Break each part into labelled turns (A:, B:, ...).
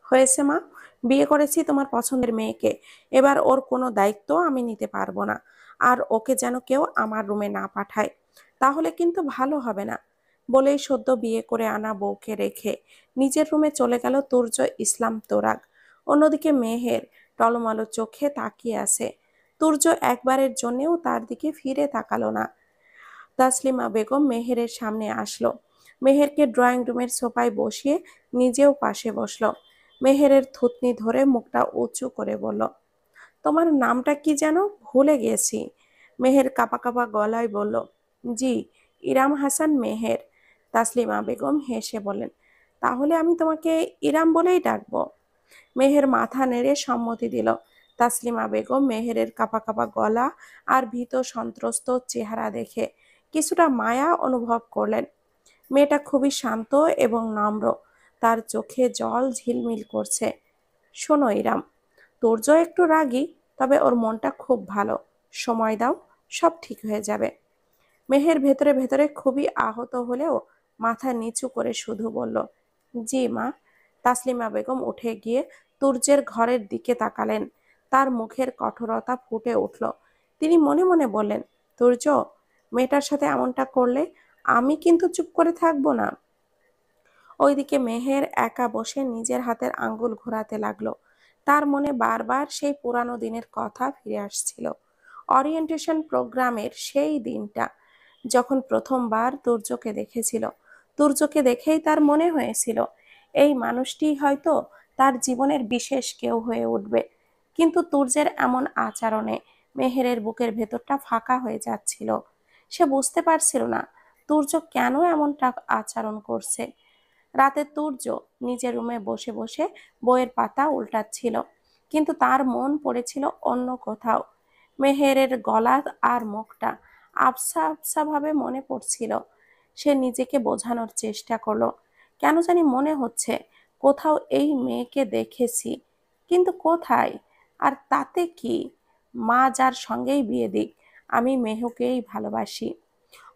A: হয়েছে মা, বিয়ে করেছি তোমার পছন্দের মেয়েকে, এবার ওর কোনো দায়িত্ব আমি নিতে পারবো না। আর ওকে যেন কেউ আমার রুমে না পাঠায়, তাহলে কিন্তু ভালো হবে না। বলেই সদ্য বিয়ে করে আনা বউকে রেখে নিজের রুমে চলে গেল তুর্য ইসলাম তোরাক। অন্যদিকে মেহের টলমলো চোখে তাকিয়ে আছে। তুর্য একবারের জন্যেও তার দিকে ফিরে তাকালো না। তাসলিমা বেগম মেহেরের সামনে আসলো। মেহেরকে ড্রয়িং রুমের সোফায় বসিয়ে নিজেও পাশে বসলো। মেহেরের থুতনি ধরে মুখটা উঁচু করে বলল, তোমার নামটা কি যেন ভুলে গেছি। মেহের কাঁপা কাঁপা গলায় বলল, জি, ইরাম হাসান মেহের। তাসলিমা বেগম হেসে বলেন, তাহলে আমি তোমাকে ইরাম বলেই ডাকবো। মেহের মাথা নেড়ে সম্মতি দিল। তাসলিমা বেগম মেহেরের কাঁপা কাঁপা গলা আর ভীত সন্ত্রস্ত চেহারা দেখে কিছুটা মায়া অনুভব করলেন। মেয়েটা খুবই শান্ত এবং নম্র, তার চোখে জল ঝিলমিল করছে। শোনো ইরাম, তোর্য একটু রাগী, তবে ওর মনটা খুব ভালো। সময় দাও, সব ঠিক হয়ে যাবে। মেহের ভেতরে ভেতরে খুবই আহত হলেও মাথা নিচু করে শুধু বলল, জি মা। তাসলিমা বেগম উঠে গিয়ে তুর্যের ঘরের দিকে তাকালেন। তার মুখের কঠোরতা ফুটে উঠল। তিনি মনে মনে বললেন, তুর্য, মেয়েটার সাথে এমনটা করলে আমি কিন্তু চুপ করে থাকবো না। ওইদিকে মেহের একা বসে নিজের হাতের আঙ্গুল ঘোরাতে লাগলো। তার মনে বারবার সেই পুরানো দিনের কথা ফিরে আসছিল। ওরিয়েন্টেশন প্রোগ্রামের সেই দিনটা, যখন প্রথমবার তুর্যকে দেখেছিল। তুর্যকে দেখেই তার মনে হয়েছিল এই মানুষটি হয়তো তার জীবনের বিশেষ কেউ হয়ে উঠবে। কিন্তু তুর্যের এমন আচরণে মেহেরের বুকের ভেতরটা ফাঁকা হয়ে যাচ্ছিল। সে বুঝতে পারছিল না তুর্য কেন এমনটা আচরণ করছে। রাতে তুর্য নিজের রুমে বসে বসে বইয়ের পাতা উল্টাচ্ছিল, কিন্তু তার মন পড়েছিল অন্য কোথাও। মেহেরের গলা আর মুখটা আবছা আবছা ভাবে মনে পড়ছিল। সে নিজেকে বোঝানোর চেষ্টা করলো, কেন জানি মনে হচ্ছে কোথাও এই মেয়েকে দেখেছি, কিন্তু কোথায়? আর তাতে কি, মা যার সঙ্গেই বিয়ে দিক, আমি মেহুকেই ভালোবাসি।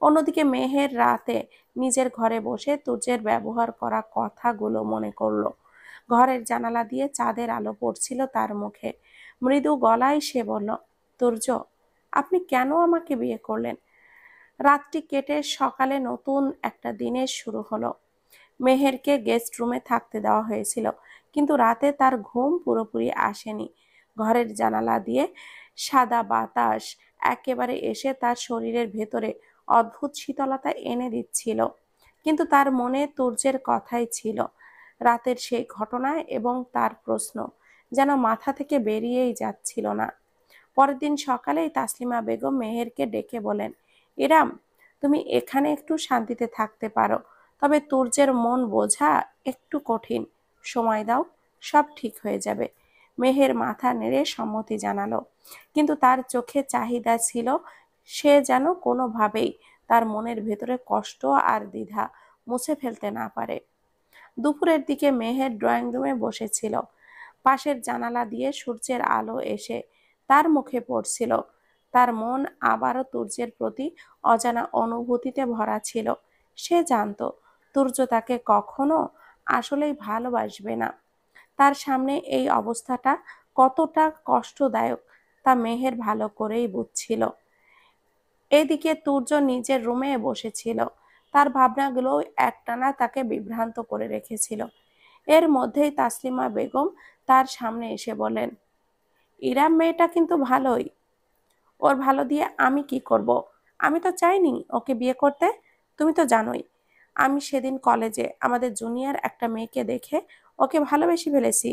A: অন্যদিকে মেহের রাতে নিজের ঘরে বসে তুর্যের ব্যবহার করা কথাগুলো মনে করলো। ঘরের জানালা দিয়ে চাঁদের আলো পড়ছিল তার মুখে। মৃদু গলায় সে বলল, তুর্য, আপনি কেন আমাকে বিয়ে করলেন? রাতটি কেটে সকালে নতুন একটা দিনের শুরু হলো। মেহেরকে গেস্ট রুমে থাকতে দেওয়া হয়েছিল, কিন্তু রাতে তার ঘুম পুরোপুরি আসেনি। ঘরের জানালা দিয়ে সাদা বাতাস একেবারে এসে তার শরীরের ভেতরে অদ্ভুত শীতলতা এনে দিচ্ছিল, কিন্তু তার মনে তুর্যের কথাই ছিল। রাতের সেই ঘটনা এবং তার প্রশ্ন যেন মাথা থেকে বেরিয়েই যাচ্ছিল না। পরের দিন সকালেই তাসলিমা বেগম মেহেরকে ডেকে বলেন, ইরাম, তুমি এখানে একটু শান্তিতে থাকতে পারো, তবে তুর্যের মন বোঝা একটু কঠিন। সময় দাও, সব ঠিক হয়ে যাবে। মেহের মাথা নেড়ে সম্মতি জানালো, কিন্তু তার চোখে চাহিদা ছিল সে যেন কোনোভাবেই তার মনের ভেতরে কষ্ট আর দ্বিধা মুছে ফেলতে না পারে। দুপুরের দিকে মেহের ড্রয়িং রুমে বসেছিল। পাশের জানালা দিয়ে সূর্যের আলো এসে তার মুখে পড়ছিল। তার মন আবারও তুর্যের প্রতি অজানা অনুভূতিতে ভরা ছিল। সে জানতো তুর্য তাকে কখনো আসলেই ভালোবাসবে না। তার সামনে এই অবস্থাটা কতটা কষ্টদায়ক তা মেহের ভালো করেই বুঝছিল। এদিকে তুর্য নিজের রুমে বসেছিল। তার ভাবনাগুলো একটানা তাকে বিভ্রান্ত করে রেখেছিল। এর মধ্যেই তাসলিমা বেগম তার সামনে এসে বলেন, ইরাম মেয়েটা কিন্তু ভালোই, ওর ভালো দিয়ে আমি কি করব? আমি তো চাইনি ওকে বিয়ে করতে। তুমি তো জানোই আমি সেদিন কলেজে আমাদের জুনিয়র একটা মেয়েকে দেখে ওকে ভালোবেসে ফেলেছি।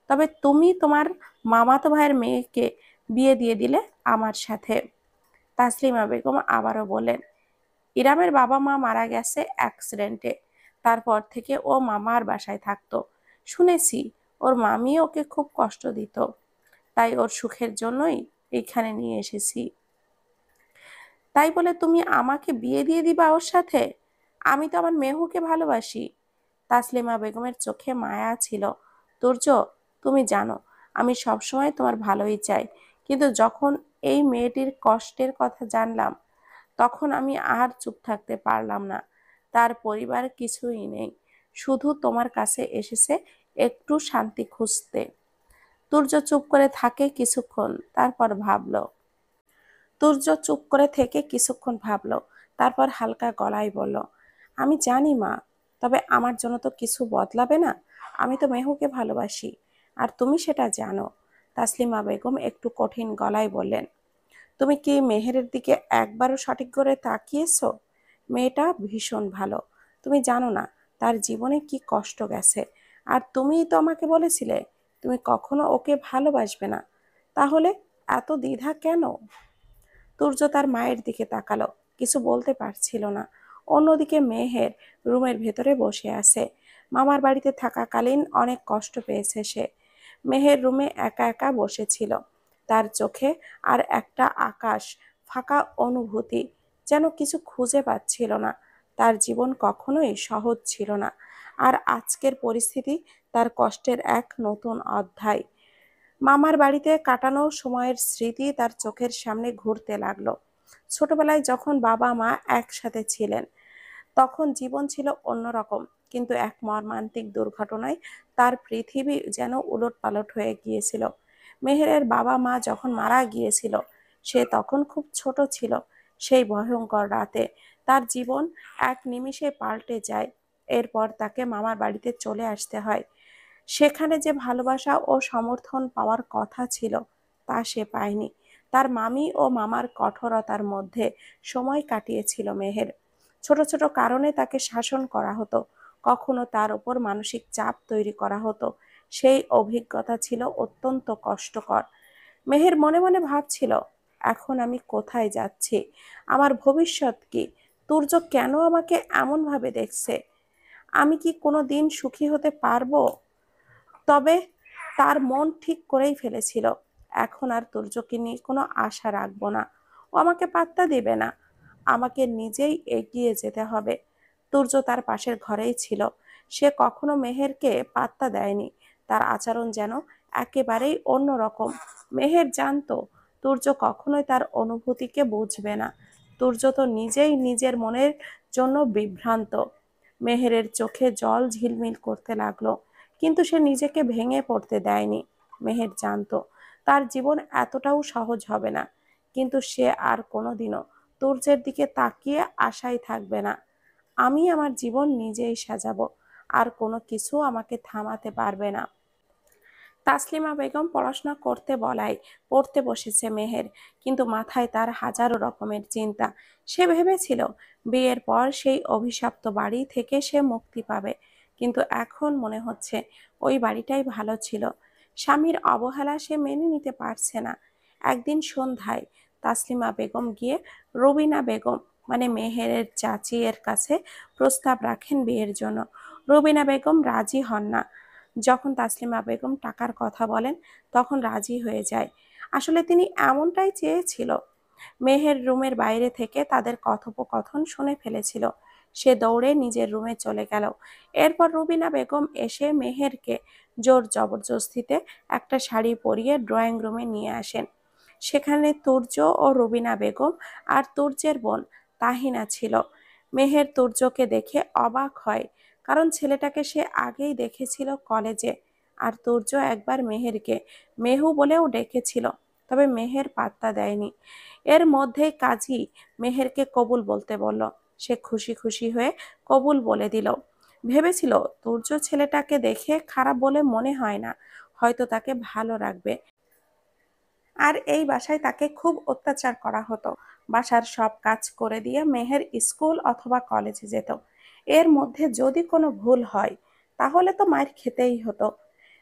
A: তবে তুমি তোমার মামাতো ভাইয়ের মেয়েকে বিয়ে দিয়ে দিলে আমার সাথে। তাসলিমা বেগম আবারও বলেন, ইরামের বাবা মা মারা গেছে অ্যাক্সিডেন্টে। তারপর থেকে ও মামার বাসায় থাকতো। শুনেছি ওর মামি ওকে খুব কষ্ট দিত, তাই ওর সুখের জন্যই এইখানে নিয়ে এসেছি। তাই বলে তুমি আমাকে বিয়ে দিয়ে দিবা ওর সাথে? আমি তো আমার মেহুকে ভালোবাসি। তাসলিমা বেগমের চোখে মায়া ছিল। তুর্য, তুমি জানো আমি সবসময় তোমার ভালোই চাই, কিন্তু যখন এই মেয়েটির কষ্টের কথা জানলাম, তখন আমি আর চুপ থাকতে পারলাম না। তার পরিবার কিছুই নেই, শুধু তোমার কাছে এসেছে একটু শান্তি খুঁজতে। তুর্য চুপ করে থাকে কিছুক্ষণ, তারপর ভাবলো। তুর্য চুপ করে থেকে কিছুক্ষণ ভাবলো, তারপর হালকা গলায় বলল, আমি জানি মা, তবে আমার জন্য তো কিছু বদলাবে না। আমি তো মেহুকে ভালোবাসি, আর তুমি সেটা জানো। তাসলিমা বেগম একটু কঠিন গলায় বললেন, তুমি কি মেহেরের দিকে একবারও সঠিক করে তাকিয়েছো? মেয়েটা ভীষণ ভালো। তুমি জানো না তার জীবনে কি কষ্ট গেছে। আর তুমিই তো আমাকে বলেছিলে তুমি কখনো ওকে ভালোবাসবে না। তাহলে এত দ্বিধা কেন? তুর্য তার মায়ের দিকে তাকালো, কিছু বলতে পারছিল না। অন্যদিকে মেহের রুমের ভেতরে বসে আছে। মামার বাড়িতে থাকাকালীন অনেক কষ্ট পেয়েছে সে। মেহের রুমে একা একা বসেছিল। তার চোখে আর একটা আকাশ ফাঁকা অনুভূতি, যেন কিছু খুঁজে পাচ্ছিল না। তার জীবন কখনোই সহজ ছিল না, আর আজকের পরিস্থিতি তার কষ্টের এক নতুন অধ্যায়। মামার বাড়িতে কাটানো সময়ের স্মৃতি তার চোখের সামনে ঘুরতে লাগলো। ছোটবেলায় যখন বাবা মা একসাথে ছিলেন, তখন জীবন ছিল অন্যরকম, কিন্তু এক মর্মান্তিক দুর্ঘটনায় তার পৃথিবী যেন উলটপালট হয়ে গিয়েছিল। মেহেরের বাবা মা যখন মারা গিয়েছিল, সে তখন খুব ছোট ছিল। সেই ভয়ঙ্কর রাতে তার জীবন এক নিমিষে পাল্টে যায়। এরপর তাকে মামার বাড়িতে চলে আসতে হয়। সেখানে যে ভালোবাসা ও সমর্থন পাওয়ার কথা ছিল, তা সে পায়নি। তার মামি ও মামার কঠোরতার মধ্যে সময় কাটিয়েছিল মেহের। ছোট ছোট কারণে তাকে শাসন করা হতো, কখনো তার উপর মানসিক চাপ তৈরি করা হতো। সেই অভিজ্ঞতা ছিল অত্যন্ত কষ্টকর। মেহের মনে মনে ভাবছিল, এখন আমি কোথায় যাচ্ছি? আমার ভবিষ্যৎ কি? তুর্য কেন আমাকে এমনভাবে দেখছে? আমি কি কোনো দিন সুখী হতে পারবো? তবে তার মন ঠিক করেই ফেলেছিল, এখন আর তুর্যকে নিয়ে কোনো আশা রাখবো না। ও আমাকে পাত্তা দেবে না, আমাকে নিজেই এগিয়ে যেতে হবে। তুর্য তার পাশের ঘরেই ছিল। সে কখনো মেহেরকে পাত্তা দেয়নি। তার আচরণ যেন একেবারেই অন্যরকম। মেহের জানতো তুর্য কখনোই তার অনুভূতিকে বুঝবে না। তুর্য তো নিজেই নিজের মনের জন্য বিভ্রান্ত। মেহেরের চোখে জল ঝিলমিল করতে লাগলো, কিন্তু সে নিজেকে ভেঙে পড়তে দেয়নি। মেহের জানতো তার জীবন এতটাও সহজ হবে না, কিন্তু সে আর কোনোদিনও তুর্যের দিকে তাকিয়ে আশায় থাকবে না। আমি আমার জীবন নিজেই সাজাবো, আর কোনো কিছু আমাকে থামাতে পারবে না। তাসলিমা বেগম পড়াশোনা করতে বলায় পড়তে বসেছে মেহের, কিন্তু মাথায় তার হাজারো রকমের চিন্তা। সে ভেবেছিল বিয়ের পর সেই অভিশপ্ত বাড়ি থেকে সে মুক্তি পাবে, কিন্তু এখন মনে হচ্ছে ওই বাড়িটাই ভালো ছিল। স্বামীর অবহেলা সে মেনে নিতে পারছে না। একদিন সন্ধ্যায় তাসলিমা বেগম গিয়ে রবিনা বেগম মানে মেহেরের চাচি এর কাছে প্রস্তাব রাখেন বিয়ের জন্য। রবিনা বেগম রাজি হন না। যখন তাসলিমা বেগম টাকার কথা বলেন, তখন রাজি হয়ে যায়। আসলে তিনি এমনটাই চেয়েছিল। মেহের রুমের বাইরে থেকে তাদের কথোপকথন শুনে ফেলেছিল। সে দৌড়ে নিজের রুমে চলে গেল। এরপর রুবিনা বেগম এসে মেহেরকে জোর জবরদস্তিতে একটা শাড়ি পরিয়ে ড্রয়িং রুমে নিয়ে আসেন। সেখানে তুর্য ও রুবিনা বেগম আর তুর্যের বোন তাহিনা ছিল। মেহের তুর্যকে দেখে অবাক হয়, কারণ ছেলেটাকে সে আগেই দেখেছিল কলেজে। আর তুর্য একবার মেহেরকে মেহু বলেও ডেকেছিল, তবে মেহের পাত্তা দেয়নি। এর মধ্যেই কাজী মেহেরকে কবুল বলতে বলল। সে খুশি খুশি হয়ে কবুল বলে দিল। ভেবেছিল তুর্য ছেলেটাকে দেখে খারাপ বলে মনে হয় না, হয়তো তাকে ভালো রাখবে। আর এই বাসায় তাকে খুব অত্যাচার করা হতো। বাসার সব কাজ করে দিয়ে মেহের স্কুল অথবা কলেজে যেত। এর মধ্যে যদি কোনো ভুল হয়, তাহলে তো মার খেতেই হতো।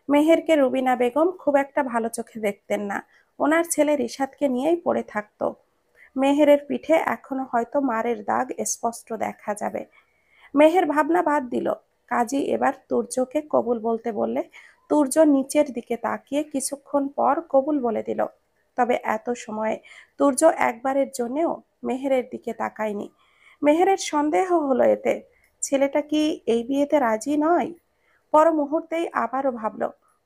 A: মেহেরকে রুবিনা বেগম খুব একটা ভালো চোখে দেখতেন না। ওনার ছেলে রিশাদকে নিয়েই পড়ে থাকতো। মেহেরের পিঠে এখনো হয়তো মারের দাগ স্পষ্ট দেখা যাবে। মেহের ভাবনা বাদ দিল। কাজী এবার তুর্যকে কবুল বলতে বললে তুর্য নিচের দিকে তাকিয়ে কিছুক্ষণ পর কবুল বলে দিল। তবে এত সময়ে তুর্য একবারের জন্যেও মেহেরের দিকে তাকায়নি। মেহেরের সন্দেহ হলো এতে, ছেলেটা কি এই বিয়েতে রাজি নয়? পর মুহূর্তেই আবারও ভাবল,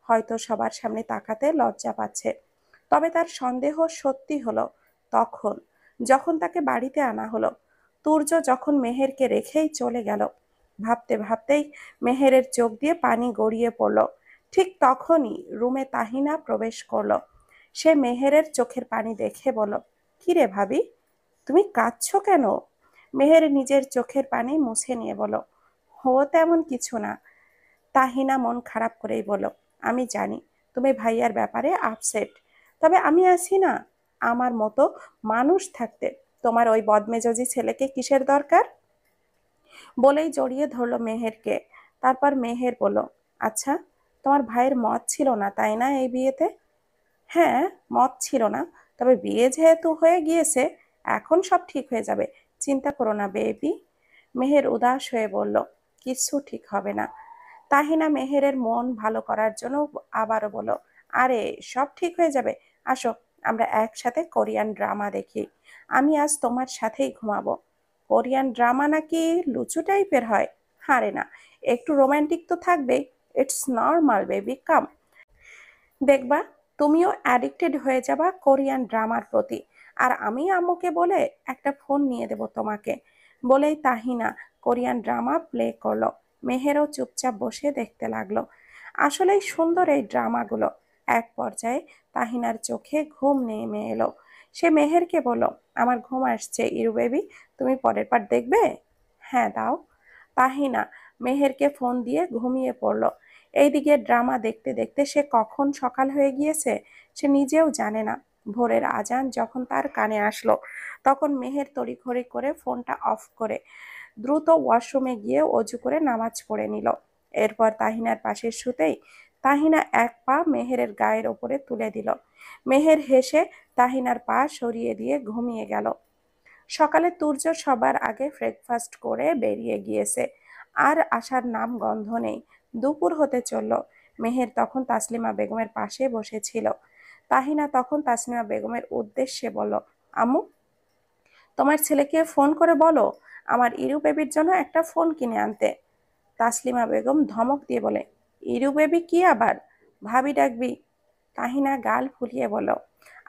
A: হয়তো সবার সামনে তাকাতে লজ্জা পাচ্ছে। তবে তার সন্দেহ সত্যি হলো যখন তাকে বাড়িতে আনা হলো। তুর্য যখন মেহেরকে রেখেই চলে গেল, ভাবতে ভাবতেই মেহেরের চোখ দিয়ে পানি গড়িয়ে পড়ল। ঠিক তখনই রুমে তাহিনা প্রবেশ করলো। সে মেহেরের চোখের পানি দেখে বলল, কি রে ভাবি, তুমি কাঁদছো কেন? মেহের নিজের চোখের পানি মুছে নিয়ে বলল, তেমন কিছু না। তাহিনা মন খারাপ করেই বলল, আমি জানি তুমি ভাইয়ার ব্যাপারে আপসেট, তবে আমি আছি না। আমার মতো মানুষ থাকতে তোমার ওই বদমেজাজি ছেলেকে কিসের দরকার? বলেই জড়িয়ে ধরলো মেহেরকে। তারপর মেহের বলল, আচ্ছা, তোমার ভাইয়ের মত ছিল না তাই না এই বিয়েতে? হ্যাঁ, মত ছিল না, তবে বিয়ে যেহেতু হয়ে গিয়েছে, এখন সব ঠিক হয়ে যাবে। চিন্তা করো না বেবি। মেহের উদাস হয়ে বলল, কিছু ঠিক হবে না। তাহিনা মেহেরের মন ভালো করার জন্য আবারও বলল, আরে সব ঠিক হয়ে যাবে। আসো, আমরা একসাথে কোরিয়ান ড্রামা দেখি। আমি আজ তোমার সাথেই ঘুমাবো। কোরিয়ান ড্রামা নাকি লুচু টাইপের হয়? আরে না, একটু রোমান্টিক তো থাকবেই। ইটস নর্মাল বেবি, কাম। দেখবা তুমিও অ্যাডিক্টেড হয়ে যাবা কোরিয়ান ড্রামার প্রতি। আর আমি আম্মুকে বলে একটা ফোন নিয়ে দেব তোমাকে। বলেই তাহিনা কোরিয়ান ড্রামা প্লে করলো। মেহেরও চুপচাপ বসে দেখতে লাগলো। আসলেই সুন্দর এই ড্রামাগুলো। এক পর্যায়ে তাহিনার চোখে ঘুম নেমে এলো। সে মেহেরকে বলল, আমার ঘুম আসছে ইরু বেবি, তুমি পরের পার্ট দেখবে? হ্যাঁ দাও। তাহিনা মেহেরকে ফোন দিয়ে ঘুমিয়ে পড়ল। এইদিকে ড্রামা দেখতে দেখতে সে কখন সকাল হয়ে গিয়েছে সে নিজেও জানে না। ভোরের আজান যখন তার কানে আসলো, তখন মেহের তড়িঘড়ি করে ফোনটা অফ করে দ্রুত ওয়াশরুমে গিয়ে অজু করে নামাজ পড়ে নিল। এরপর তাহিনার পাশে শুতেই তাহিনা এক পা মেহেরের গায়ের ওপরে তুলে দিল। মেহের হেসে তাহিনার পা সরিয়ে দিয়ে ঘুমিয়ে গেল। সকালে তুর্য সবার আগে ব্রেকফাস্ট করে বেরিয়ে গিয়েছে। আর আসার নাম গন্ধ নেই। দুপুর হতে চলল। মেহের তখন তাসলিমা বেগমের পাশে বসেছিল। তাহিনা তখন তাসলিমা বেগমের উদ্দেশ্যে বলল, আম্মু, তোমার ছেলেকে ফোন করে বলো আমার ইরু বেবির জন্য একটা ফোন কিনে আনতে। তাসলিমা বেগম ধমক দিয়ে বলে, ইরু বেবি কি আবার? ভাবি ডাকবি? তাহিনা গাল ফুলিয়ে বলল,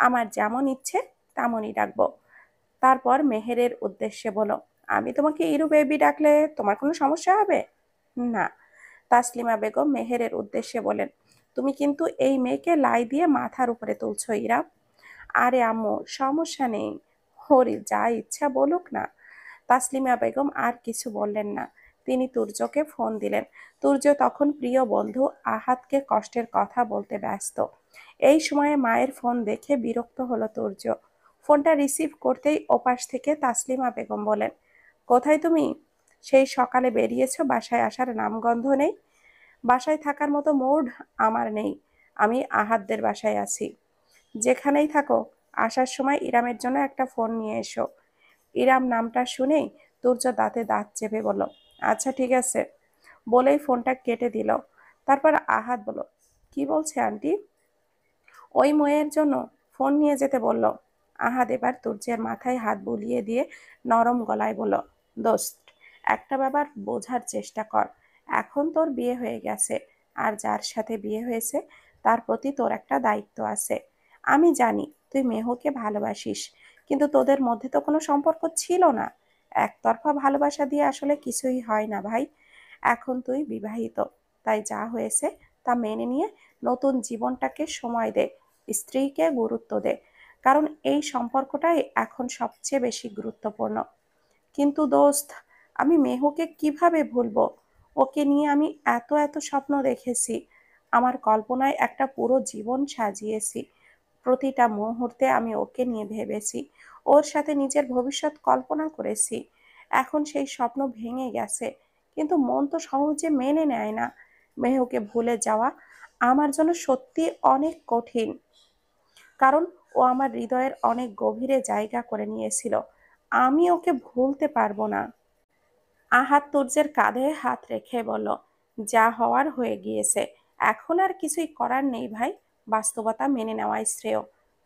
A: আমার যেমন ইচ্ছে তেমনই ডাকবো। তারপর মেহেরের উদ্দেশ্যে বলো, আমি তোমাকে ইরু বেবি ডাকলে তোমার কোনো সমস্যা হবে? না। তাসলিমা বেগম মেহেরের উদ্দেশ্যে বলেন, তুমি কিন্তু এই মেয়েকে লাই দিয়ে মাথার উপরে তুলছো ইরা। আরে আম্মু, সমস্যা নেই, হরি যা ইচ্ছা বলুক না। তাসলিমা বেগম আর কিছু বললেন না। তিনি তুর্যকে ফোন দিলেন। তুর্য তখন প্রিয় বন্ধু আহাতকে কষ্টের কথা বলতে ব্যস্ত। এই সময়ে মায়ের ফোন দেখে বিরক্ত হলো তুর্য। ফোনটা রিসিভ করতেই ওপাশ থেকে তাসলিমা বেগম বলেন, কোথায় তুমি? সেই সকালে বেরিয়েছো, বাসায় আসার নামগন্ধ নেই। বাসায় থাকার মতো মুড আমার নেই। আমি আহাতদের বাসায় আছি। যেখানেই থাকো, আসার সময় ইরামের জন্য একটা ফোন নিয়ে এসো। ইরাম নামটা শুনেই তুর্য দাঁতে দাঁত চেপে বলল, আচ্ছা ঠিক আছে। বলেই ফোনটা কেটে দিল। তারপর আহাত বলল, কি বলছে আন্টি? ওই মেয়ের জন্য ফোন নিয়ে যেতে বলল। আহাদ এবার তুর্যের মাথায় হাত বুলিয়ে দিয়ে নরম গলায় বলল, দোস্ত, একটা ব্যাপার বোঝার চেষ্টা কর। এখন তোর বিয়ে হয়ে গেছে, আর যার সাথে বিয়ে হয়েছে তার প্রতি তোর একটা দায়িত্ব আছে। আমি জানি তুই মেহুকে ভালোবাসিস, কিন্তু তোদের মধ্যে তো কোনো সম্পর্ক ছিল না। একতরফা ভালোবাসা দিয়ে আসলে কিছুই হয় না ভাই। এখন তুই বিবাহিত, তাই যা হয়েছে তা মেনে নিয়ে নতুন জীবনটাকে সময় দে। স্ত্রীকে গুরুত্ব দে, কারণ এই সম্পর্কটাই এখন সবচেয়ে বেশি গুরুত্বপূর্ণ। কিন্তু দোস্ত, আমি মেহুকে কিভাবে ভুলবো? ওকে নিয়ে আমি এত এত স্বপ্ন দেখেছি। আমার কল্পনায় একটা পুরো জীবন সাজিয়েছি। প্রতিটা মুহূর্তে আমি ওকে নিয়ে ভেবেছি, ওর সাথে নিজের ভবিষ্যৎ কল্পনা করেছি। এখন সেই স্বপ্ন ভেঙে গেছে, কিন্তু মন তো সহজে মেনে নেয় না। মেহুকে ভুলে যাওয়া আমার জন্য সত্যি অনেক কঠিন, কারণ ও আমার হৃদয়ের অনেক গভীরে জায়গা করে নিয়েছিল। আমি ওকে ভুলতে পারবো না। আহাত তুর্যের কাঁধে হাত রেখে বলল, যা হওয়ার হয়ে গিয়েছে, এখন আর কিছুই করার নেই ভাই। বাস্তবতা মেনে নেওয়াই শ্রেয়।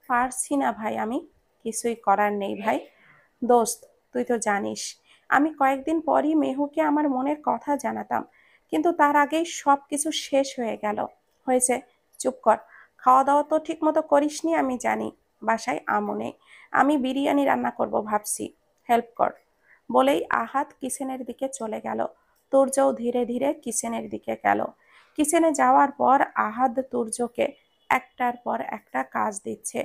A: পারছি না ভাই, আমি কিছুই করার নেই ভাই। দোস্ত, তুই তো জানিস আমি কয়েকদিন পরই মেহুকে আমার মনের কথা জানাতাম, কিন্তু তার আগেই সব কিছু শেষ হয়ে গেল। হয়েছে, চুপ কর। খাওয়া দাওয়া তো ঠিক মতো করিসনি আমি জানি। বাসায় আম্মু নেই, আমি বিরিয়ানি রান্না করব ভাবছি, হেল্প কর। বলেই আহাত কিচেনের দিকে চলে গেল। তুর্যও ধীরে ধীরে কিচেনের দিকে গেল। কিচেনে যাওয়ার পর আহাদ তুর্যকে একটার পর একটা কাজ দিচ্ছে।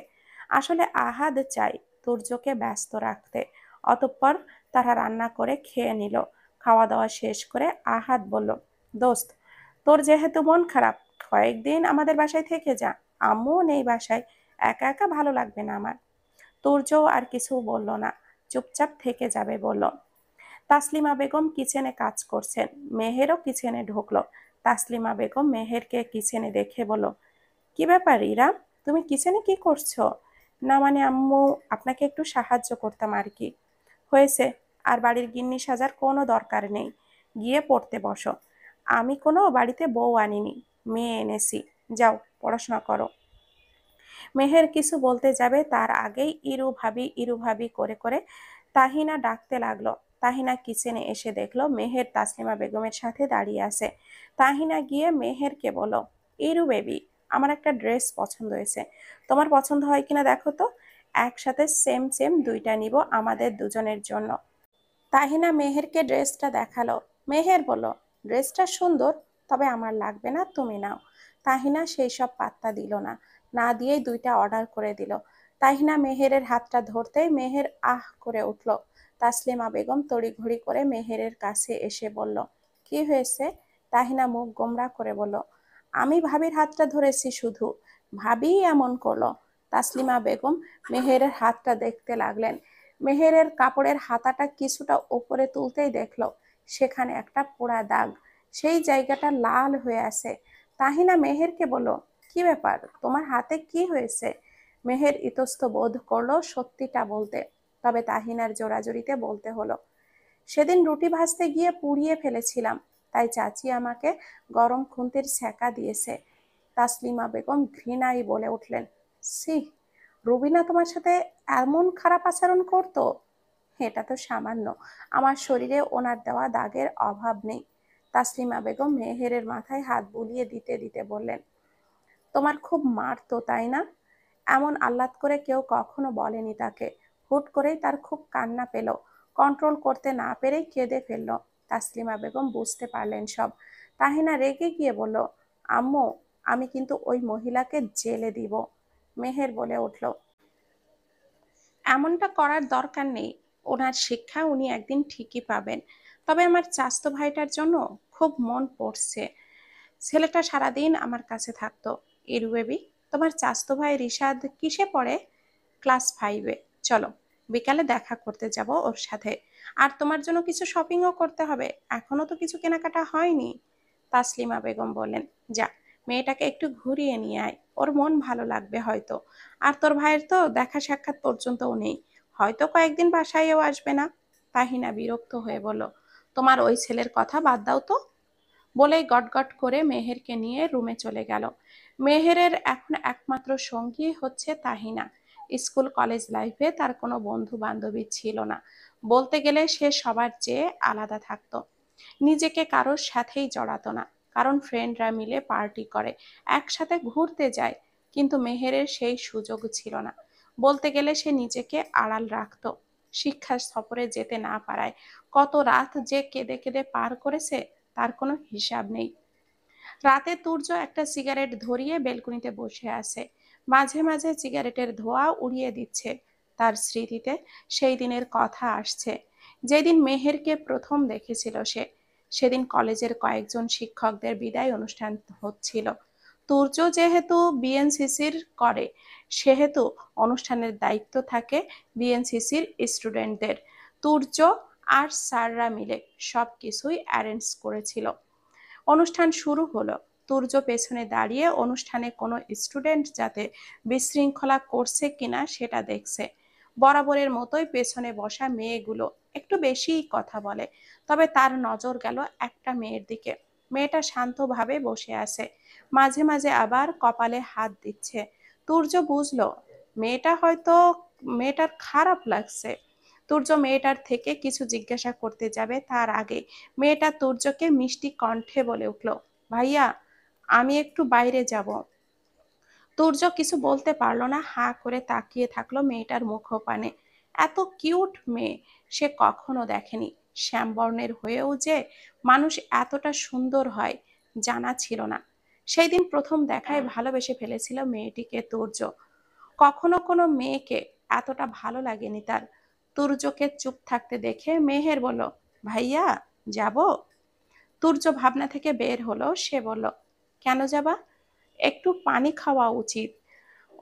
A: আসলে আহাদ চাই তুর্যকে ব্যস্ত রাখতে। অতঃপর তারা রান্না করে খেয়ে নিল। খাওয়া দাওয়া শেষ করে আহাদ বলল, দোস্ত, তোর যেহেতু মন খারাপ, কয়েকদিন আমাদের বাসায় থেকে যা। আম্মুও নেই বাসায়, একা একা ভালো লাগবে না আমার। তুর্যও আর কিছু বলল না, চুপচাপ থেকে যাবে বলল। তাসলিমা বেগম কিচেনে কাজ করছেন। মেহেরও কিচেনে ঢুকলো। তাসলিমা বেগম মেহেরকে কিচেনে দেখে বলল, কি ব্যাপার ইরা, তুমি কিচেনে কি করছো? না মানে আম্মু, আপনাকে একটু সাহায্য করতাম আর কি। হয়েছে, আর বাড়ির গিন্নি সাজার কোনো দরকার নেই, গিয়ে পড়তে বসো। আমি কোনো বাড়িতে বউ আনিনি, মেয়ে এনেছি। যাও পড়াশোনা করো। মেহের কিছু বলতে যাবে তার আগেই ইরু ভাবি করে করে তাহিনা ডাকতে লাগলো। তাহিনা কিচেনে এসে দেখলো মেহের তাসলিমা বেগমের সাথে দাঁড়িয়ে আছে। তাহিনা গিয়ে মেহেরকে বলল, ইরু বেবি, আমার একটা ড্রেস পছন্দ হয়েছে, তোমার পছন্দ হয় কিনা দেখো তো। একসাথে সেম সেম দুইটা নিব আমাদের দুজনের জন্য। তাহিনা মেহেরকে ড্রেসটা দেখালো। মেহের বলল, ড্রেসটা সুন্দর, তবে আমার লাগবে না, তুমি নাও। তাহিনা সেই সব পাত্তা দিল না, না দিয়েই দুইটা অর্ডার করে দিল। তাহিনা মেহেরের হাতটা ধরতেই মেহের আহ করে উঠল। তাসলিমা বেগম তড়িঘড়ি করে মেহেরের কাছে এসে বলল, কি হয়েছে? তাহিনা মুখ গোমড়া করে বলল, আমি ভাবির হাতটা ধরেছি শুধু, ভাবি এমন করলো। তাসলিমা বেগম মেহেরের হাতটা দেখতে লাগলেন। মেহেরের কাপড়ের হাতাটা কিছুটা উপরে তুলতেই দেখলো সেখানে একটা পোড়া দাগ, সেই জায়গাটা লাল হয়ে আছে। তাহিনা মেহেরকে বলল, কি ব্যাপার, তোমার হাতে কি হয়েছে? মেহের ইতস্ত বোধ করলো সত্যিটা বলতে, তবে তাহিনার জোরাজুরিতে বলতে হলো, সেদিন রুটি ভাজতে গিয়ে পুড়িয়ে ফেলেছিলাম, তাই চাচি আমাকে গরম খুন্তির ছ্যাঁকা দিয়েছে। তাসলিমা বেগম ঘৃণায় বলে উঠলেন, সি, রুবিনা তোমার সাথে এমন খারাপ আচরণ করতো? এটা তো সামান্য, আমার শরীরে ওনার দেওয়া দাগের অভাব নেই। তাসলিমা বেগম মেহেরের মাথায় হাত বুলিয়ে দিতে দিতে বললেন, তোমার খুব মারতো তাই না? এমন আহ্লাদ করে কেউ কখনো বলেনি তাকে। হুট করেই তার খুব কান্না পেল, কন্ট্রোল করতে না পেরেই কেঁদে ফেলল। তাসলিমা বেগম বুঝতে পারলেন সব। তাহিনা রেগে গিয়ে বলল, আম্মু, আমি কিন্তু ওই মহিলাকে জেলে দিব। মেহের বলে উঠল, এমনটা করার দরকার নেই, ওনার শিক্ষা উনি একদিন ঠিকই পাবেন। তবে আমার চাচতো ভাইটার জন্য খুব মন পড়ছে, ছেলেটা সারাদিন আমার কাছে থাকতো। ইরু বেবি, তোমার চাচতো ভাই রিশাদ কিসে পড়ে? ক্লাস 5-এ। চলো, বিকালে দেখা করতে যাব ওর সাথে। আর তোমার জন্য কিছু শপিংও করতে হবে, এখনো তো কিছু কেনাকাটা হয়নি। তাসলিমা বেগম বললেন, যা, মেয়েটাকে একটু ঘুরিয়ে নিয়ে আয়, ওর মন ভালো লাগবে হয়তো। আর তোর ভাইয়ের তো দেখা সাক্ষাৎ পর্যন্তও নেই, হয়তো কয়েকদিন বাসায়ও আসবে না। তাহিনা বিরক্ত হয়ে বলল, তোমার ওই ছেলের কথা বাদ দাও তো। বলেই গটগট করে মেহেরকে নিয়ে রুমে চলে গেল। মেহেরের এখন একমাত্র সঙ্গী হচ্ছে তাহিনা। স্কুল কলেজ লাইফে তার কোনো বন্ধু বান্ধবী ছিল না, বলতে গেলে সে সবার চেয়ে আলাদা থাকতো। নিজেকে কারোর সাথেই জড়াতো না, কারণ ফ্রেন্ডরা মিলে পার্টি করে, একসাথে ঘুরতে যায়। কিন্তু মেহেরের সেই সুযোগ ছিল না, বলতে গেলে সে নিজেকে আড়াল রাখতো। শিক্ষা সফরে যেতে না পারায় কত রাত যে কেঁদে কেঁদে পার করেছে তার কোনো হিসাব নেই। রাতে তুর্য একটা সিগারেট ধরিয়ে বেলকনিতে বসে আছে, মাঝে মাঝে সিগারেটের ধোঁয়া উড়িয়ে দিচ্ছে। তার স্মৃতিতে সেই দিনের কথা আসছে, যেদিন মেহেরকে প্রথম দেখেছিল সে। সেদিন কলেজের কয়েকজন শিক্ষকদের বিদায় অনুষ্ঠান হচ্ছিল। তুর্য যেহেতু বিএনসিসির করে, সেহেতু অনুষ্ঠানের দায়িত্ব থাকে বিএনসিসির স্টুডেন্টদের। তুর্য আর স্যাররা মিলে সবকিছুই অ্যারেঞ্জ করেছিল। অনুষ্ঠান শুরু হলো। তুর্য পেছনে দাঁড়িয়ে অনুষ্ঠানে কোনো স্টুডেন্ট যাতে বিশৃঙ্খলা করছে কিনা সেটা দেখছে। বরাবরের মতোই পেছনে বসা মেয়েগুলো একটু বেশিই কথা বলে, তবে তার নজর গেল একটা মেয়ের দিকে। মেয়েটা শান্তভাবে বসে আছে, মাঝে মাঝে আবার কপালে হাত দিচ্ছে। তুর্য বুঝলো মেয়েটার খারাপ লাগছে। তুর্য মেয়েটার থেকে কিছু জিজ্ঞাসা করতে যাবে তার আগে মেয়েটা তুর্যকে মিষ্টি কণ্ঠে বলে উঠল, ভাইয়া, আমি একটু বাইরে যাব। তুর্য কিছু বলতে পারলো না, হাঁ করে তাকিয়ে থাকলো মেয়েটার মুখপানে। এত কিউট মেয়ে সে কখনো দেখেনি। শ্যামবর্ণের হয়েও যে মানুষ এতটা সুন্দর হয় জানা ছিল না। সেই দিন প্রথম দেখায় ভালোবেসে ফেলেছিল মেয়েটিকে তুর্য। কখনো কোনো মেয়েকে এতটা ভালো লাগেনি তার। তুর্যকে চুপ থাকতে দেখে মেহের বলল, ভাইয়া, যাব? তুর্য ভাবনা থেকে বের হলো। সে বলল, কেন যাবা? একটু পানি খাওয়া উচিত।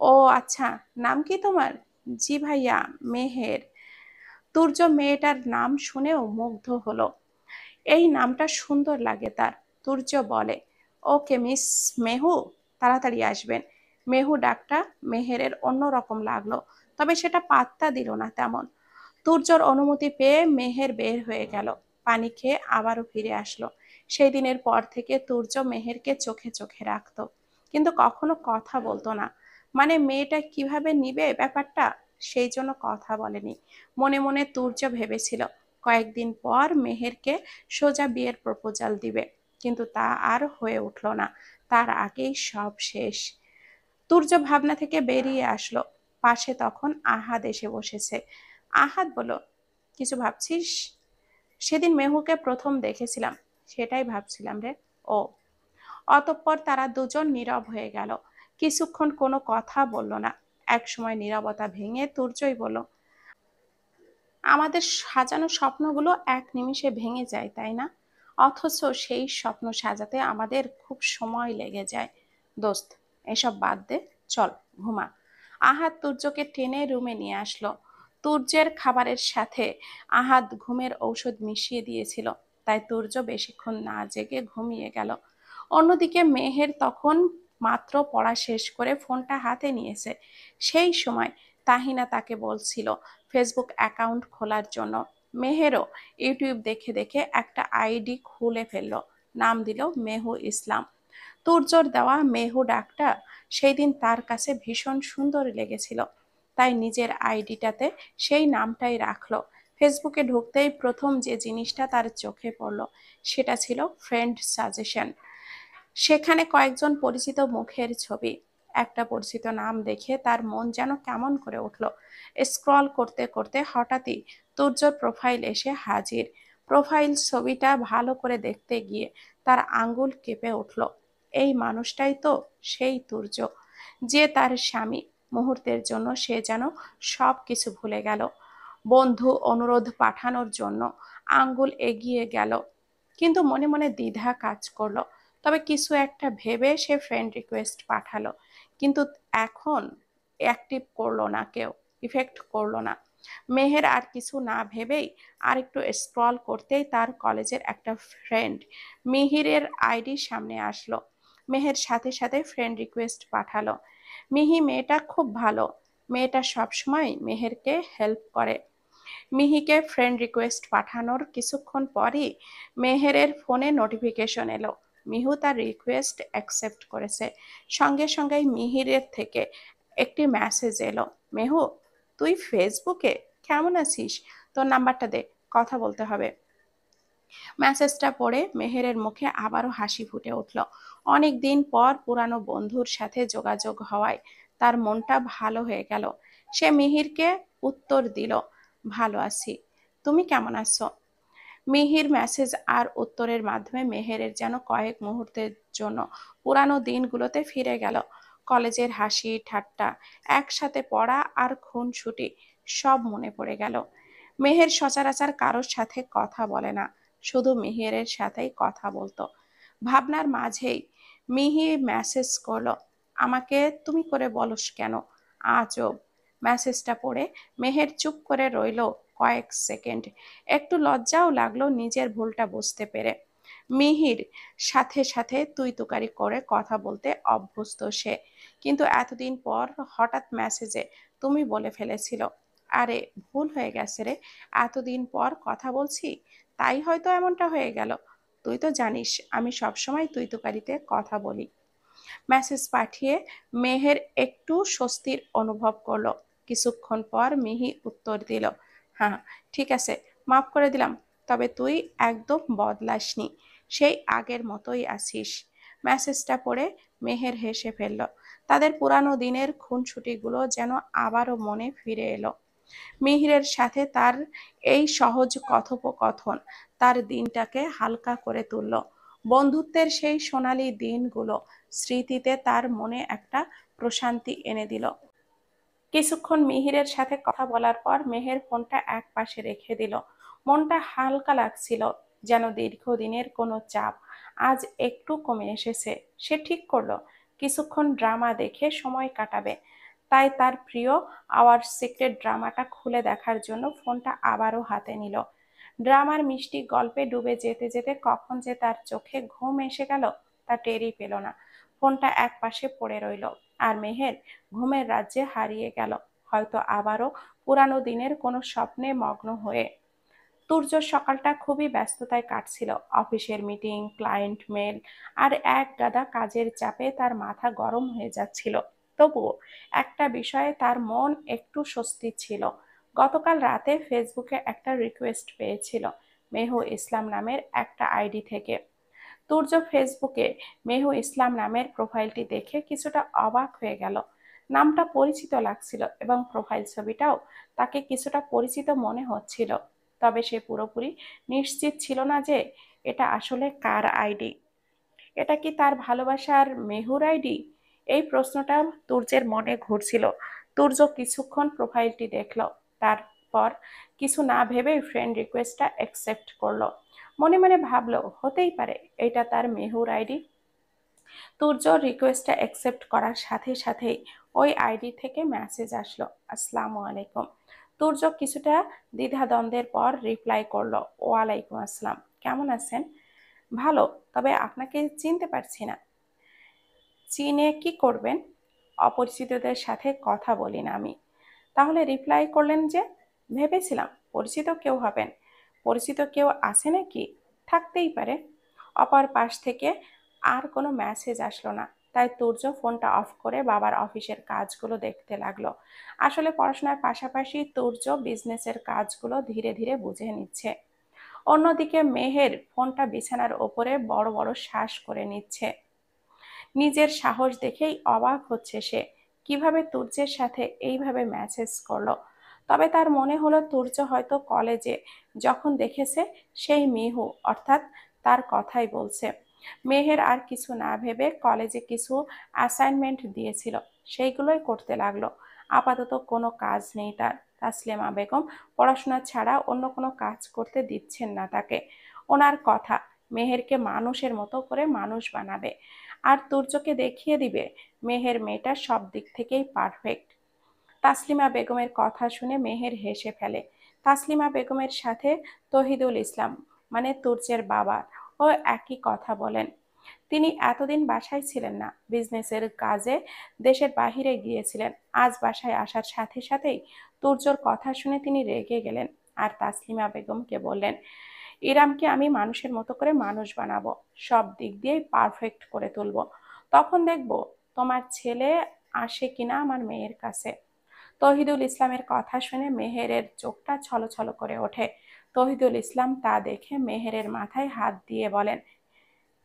A: ও আচ্ছা, নাম কি তোমার? জি ভাইয়া, মেহের। তুর্য মেয়েটার নাম শুনেও মুগ্ধ হলো। এই নামটা সুন্দর লাগে তার। তুর্য বলে, ওকে মিস মেহু, তাড়াতাড়ি আসবেন। মেহু ডাকটা মেহেরের অন্যরকম লাগলো, তবে সেটা পাত্তা দিল না তেমন। তুর্যর অনুমতি পেয়ে মেহের বের হয়ে গেল। পানি খেয়ে আবারও ফিরে আসলো। সেই দিনের পর থেকে তুর্য মেহেরকে চোখে চোখে রাখতো, কিন্তু কখনো কথা বলতো না। মানে মেয়েটা কিভাবে নিবে ব্যাপারটা, সেই জন্য কথা বলেনি। মনে মনে তুর্য ভেবেছিল কয়েকদিন পর মেহেরকে সোজা বিয়ের প্রপোজাল দিবে, কিন্তু তা আর হয়ে উঠল না। তার আগেই সব শেষ। তুর্য ভাবনা থেকে বেরিয়ে আসলো। পাশে তখন আহাদ এসে বসেছে। আহাদ বলল, কিছু ভাবছিস? সেদিন মেহুকে প্রথম দেখেছিলাম, সেটাই ভাবছিলাম রে। ও। অতঃপর তারা দুজন নীরব হয়ে গেল। কিছুক্ষণ কোনো কথা বলল না। এক সময় নীরবতা ভেঙে তুর্যই বলল, আমাদের সাজানো স্বপ্নগুলো এক নিমিষে ভেঙে যায়, তাই না? অথচ সেই স্বপ্ন সাজাতে আমাদের খুব সময় লেগে যায়। দোস্ত, এসব বাদ দে, চল ঘুমা। আহাদ তুর্যকে টেনে রুমে নিয়ে আসলো। তুর্যের খাবারের সাথে আহাদ ঘুমের ঔষধ মিশিয়ে দিয়েছিল, তাই তুর্য বেশিক্ষণ না জেগে ঘুমিয়ে গেল। অন্যদিকে মেহের তখন মাত্র পড়া শেষ করে ফোনটা হাতে নিয়েছে। সেই সময় তাহিনা তাকে বলছিল ফেসবুক অ্যাকাউন্ট খোলার জন্য। মেহেরও ইউটিউব দেখে দেখে একটা আইডি খুলে ফেললো। নাম দিল মেহু ইসলাম। তুর্যর দেওয়া মেহু ডাকটা সেই দিন তার কাছে ভীষণ সুন্দর লেগেছিল, তাই নিজের আইডিটাতে সেই নামটাই রাখলো। ফেসবুকে ঢুকতেই প্রথম যে জিনিসটা তার চোখে পড়লো সেটা ছিল ফ্রেন্ড সাজেশন। সেখানে কয়েকজন পরিচিত মুখের ছবি। একটা পরিচিত নাম দেখে তার মন যেন কেমন করে উঠল। স্ক্রল করতে করতে হঠাৎই তুর্যর প্রোফাইল এসে হাজির। প্রোফাইল ছবিটা ভালো করে দেখতে গিয়ে তার আঙ্গুল কেঁপে উঠল। এই মানুষটাই তো সেই তুর্য, যে তার স্বামী। মুহূর্তের জন্য সে যেন সব কিছু ভুলে গেল। বন্ধু অনুরোধ পাঠানোর জন্য আঙ্গুল এগিয়ে গেল, কিন্তু মনে মনে দ্বিধা কাজ করলো। তবে কিছু একটা ভেবে সে ফ্রেন্ড রিকোয়েস্ট পাঠালো, কিন্তু এখন অ্যাক্টিভ করলো না কেউ, ইফেক্ট করলো না। মেহের আর কিছু না ভেবেই আর একটু স্ক্রল করতেই তার কলেজের একটা ফ্রেন্ড মিহিরের আইডি সামনে আসলো। মেহের সাথে সাথে ফ্রেন্ড রিকোয়েস্ট পাঠালো। মিহি মেয়েটা খুব ভালো। মেয়েটা সবসময় মেহেরকে হেল্প করে। মিহিকে ফ্রেন্ড রিকোয়েস্ট পাঠানোর কিছুক্ষণ পরই মেহেরের ফোনে নোটিফিকেশন এলো। মিহু তার রিকোয়েস্ট অ্যাকসেপ্ট করেছে। সঙ্গে সঙ্গেই মিহিরের থেকে একটি মেসেজ এলো, মেহু, তুই ফেসবুকে? কেমন আছিস? তোর নাম্বারটা দে, কথা বলতে হবে। মেসেজটা পড়ে মেহেরের মুখে আবারও হাসি ফুটে উঠল। অনেক দিন পর পুরানো বন্ধুর সাথে যোগাযোগ হওয়ায় তার মনটা ভালো হয়ে গেল। সে মিহিরকে উত্তর দিল, ভালো আছি, তুমি কেমন আছো? মিহির মেসেজ আর উত্তরের মাধ্যমে মেহেরের যেন কয়েক মুহূর্তের জন্য পুরানো দিনগুলোতে ফিরে গেল। কলেজের হাসি ঠাট্টা, একসাথে পড়া আর খুনসুটি সব মনে পড়ে গেল। মেহের সচরাচর কারোর সাথে কথা বলে না, শুধু মিহিরের সাথেই কথা বলতো। ভাবনার মাঝেই মিহি মেসেজ করলো, আমাকে তুমি করে বলস কেন? আজব। মেসেজটা পড়ে মেহের চুপ করে রইল কয়েক সেকেন্ড। একটু লজ্জাও লাগলো নিজের ভুলটা বুঝতে পেরে। মিহির সাথে সাথে তুই তুকারি করে কথা বলতে অভ্যস্ত সে, কিন্তু এতদিন পর হঠাৎ মেসেজে তুমি বলে ফেলেছিল। আরে, ভুল হয়ে গেছে রে, এতদিন পর কথা বলছি, তাই হয়তো এমনটা হয়ে গেল। তুই তো জানিস আমি সবসময় তুই তুকারিতে কথা বলি। মেসেজ পাঠিয়ে মেহের একটু স্বস্তির অনুভব করলো। কিছুক্ষণ পর মিহি উত্তর দিল, হ্যাঁ ঠিক আছে, মাফ করে দিলাম, তবে তুই একদম বদলাসনি, সেই আগের মতোই আছিস। মেসেজটা পড়ে মেহের হেসে ফেলল। তাদের পুরানো দিনের খুনসুটিগুলো যেন আবারও মনে ফিরে এলো। মিহিরের সাথে তার এই সহজ কথোপকথন তার দিনটাকে হালকা করে তুলল। বন্ধুত্বের সেই সোনালী দিনগুলো স্মৃতিতে তার মনে একটা প্রশান্তি এনে দিল। কিছুক্ষণ মিহিরের সাথে কথা বলার পর মেহের ফোনটা এক পাশে রেখে দিল। মনটা হালকা লাগছিল, যেন দীর্ঘদিনের কোনো চাপ আজ একটু কমে এসেছে। সে ঠিক করলো কিছুক্ষণ ড্রামা দেখে সময় কাটাবে। তাই তার প্রিয় আওয়ার সিক্রেট ড্রামাটা খুলে দেখার জন্য ফোনটা আবারও হাতে নিল। ড্রামার মিষ্টি গল্পে ডুবে যেতে যেতে কখন যে তার চোখে ঘুম এসে গেল তা টেরই পেল না। ফোনটা এক পাশে পড়ে রইল, আর মেহের ঘুমের রাজ্যে হারিয়ে গেল, হয়তো আবারও পুরানো দিনের কোনো স্বপ্নে মগ্ন হয়ে। তুর্যর সকালটা খুবই ব্যস্ততায় কাটছিল। অফিসের মিটিং, ক্লায়েন্ট মেল আর এক গাদা কাজের চাপে তার মাথা গরম হয়ে যাচ্ছিল। তবুও একটা বিষয়ে তার মন একটু স্বস্তি ছিল। গতকাল রাতে ফেসবুকে একটা রিকোয়েস্ট পেয়েছিল মেহু ইসলাম নামের একটা আইডি থেকে। তুর্য ফেসবুকে মেহু ইসলাম নামের প্রোফাইলটি দেখে কিছুটা অবাক হয়ে গেল। নামটা পরিচিত লাগছিল এবং প্রোফাইল ছবিটাও তাকে কিছুটা পরিচিত মনে হচ্ছিল। তবে সে পুরোপুরি নিশ্চিত ছিল না যে এটা আসলে কার আইডি। এটা কি তার ভালোবাসার মেহুর আইডি? এই প্রশ্নটা তুর্যের মনে ঘুরছিল। তুর্য কিছুক্ষণ প্রোফাইলটি দেখলো, তারপর কিছু না ভেবেই ফ্রেন্ড রিকোয়েস্টটা অ্যাকসেপ্ট করলো। মনে মনে ভাবলো হতেই পারে এটা তার মেহুর আইডি। তুর্য রিকোয়েস্টটা অ্যাকসেপ্ট করার সাথে সাথেই ওই আইডি থেকে মেসেজ আসলো, আসসালামু আলাইকুম। তুর্য কিছুটা দ্বিধাদ্বন্দ্বের পর রিপ্লাই করলো, ওয়ালাইকুম আসসালাম, কেমন আছেন? ভালো, তবে আপনাকে চিনতে পারছি না। চীনে কি করবেন? অপরিচিতদের সাথে কথা বলি না আমি। তাহলে রিপ্লাই করলেন যে? ভেবেছিলাম পরিচিত কেউ হবেন। পরিচিত কেউ আছে নাকি? থাকতেই পারে। অপর পাশ থেকে আর কোনো মেসেজ আসলো না। তাই তুর্য ফোনটা অফ করে বাবার অফিসের কাজগুলো দেখতে লাগলো। আসলে পড়াশোনার পাশাপাশি তুর্য বিজনেসের কাজগুলো ধীরে ধীরে বুঝে নিচ্ছে। অন্যদিকে মেহের ফোনটা বিছানার ওপরে বড় বড় শ্বাস করে নিচ্ছে। নিজের সাহস দেখেই অবাক হচ্ছে সে, কিভাবে তুর্যের সাথে এইভাবে মেসেজ করলো। তবে তার মনে হলো তুর্য হয়তো কলেজে যখন দেখেছে সেই মিহু, অর্থাৎ তার কথাই বলছে। মেহের আর কিছু না ভেবে কলেজে কিছু অ্যাসাইনমেন্ট দিয়েছিল, সেইগুলোই করতে লাগলো। আপাতত কোনো কাজ নেই তার। তাসলিমা বেগম পড়াশোনা ছাড়া অন্য কোনো কাজ করতে দিচ্ছেন না তাকে। ওনার কথা, মেহেরকে মানুষের মতো করে মানুষ বানাবে, আর তুর্যকে দেখিয়ে দিবে মেহের মেয়েটা সব দিক থেকেই পারফেক্ট। তাসলিমা বেগমের কথা শুনে মেহের হেসে ফেলে। তাসলিমা বেগমের সাথে তহিদুল ইসলাম, মানে তুর্যের বাবা, ও একই কথা বলেন। তিনি এতদিন বাসায় ছিলেন না, বিজনেসের কাজে দেশের বাহিরে গিয়েছিলেন। আজ বাসায় আসার সাথে সাথেই তুর্যর কথা শুনে তিনি রেগে গেলেন, আর তাসলিমা বেগমকে বললেন, ইরামকে আমি মানুষের মতো করে মানুষ বানাবো, সব দিক দিয়েই পারফেক্ট করে তুলবো। তখন দেখবো তোমার ছেলে আসে কিনা আমার মেয়ের কাছে। তহিদুল ইসলামের কথা শুনে মেহেরের চোখটা ছলছল করে ওঠে। তহিদুল ইসলাম তা দেখে মেহেরের মাথায় হাত দিয়ে বলেন,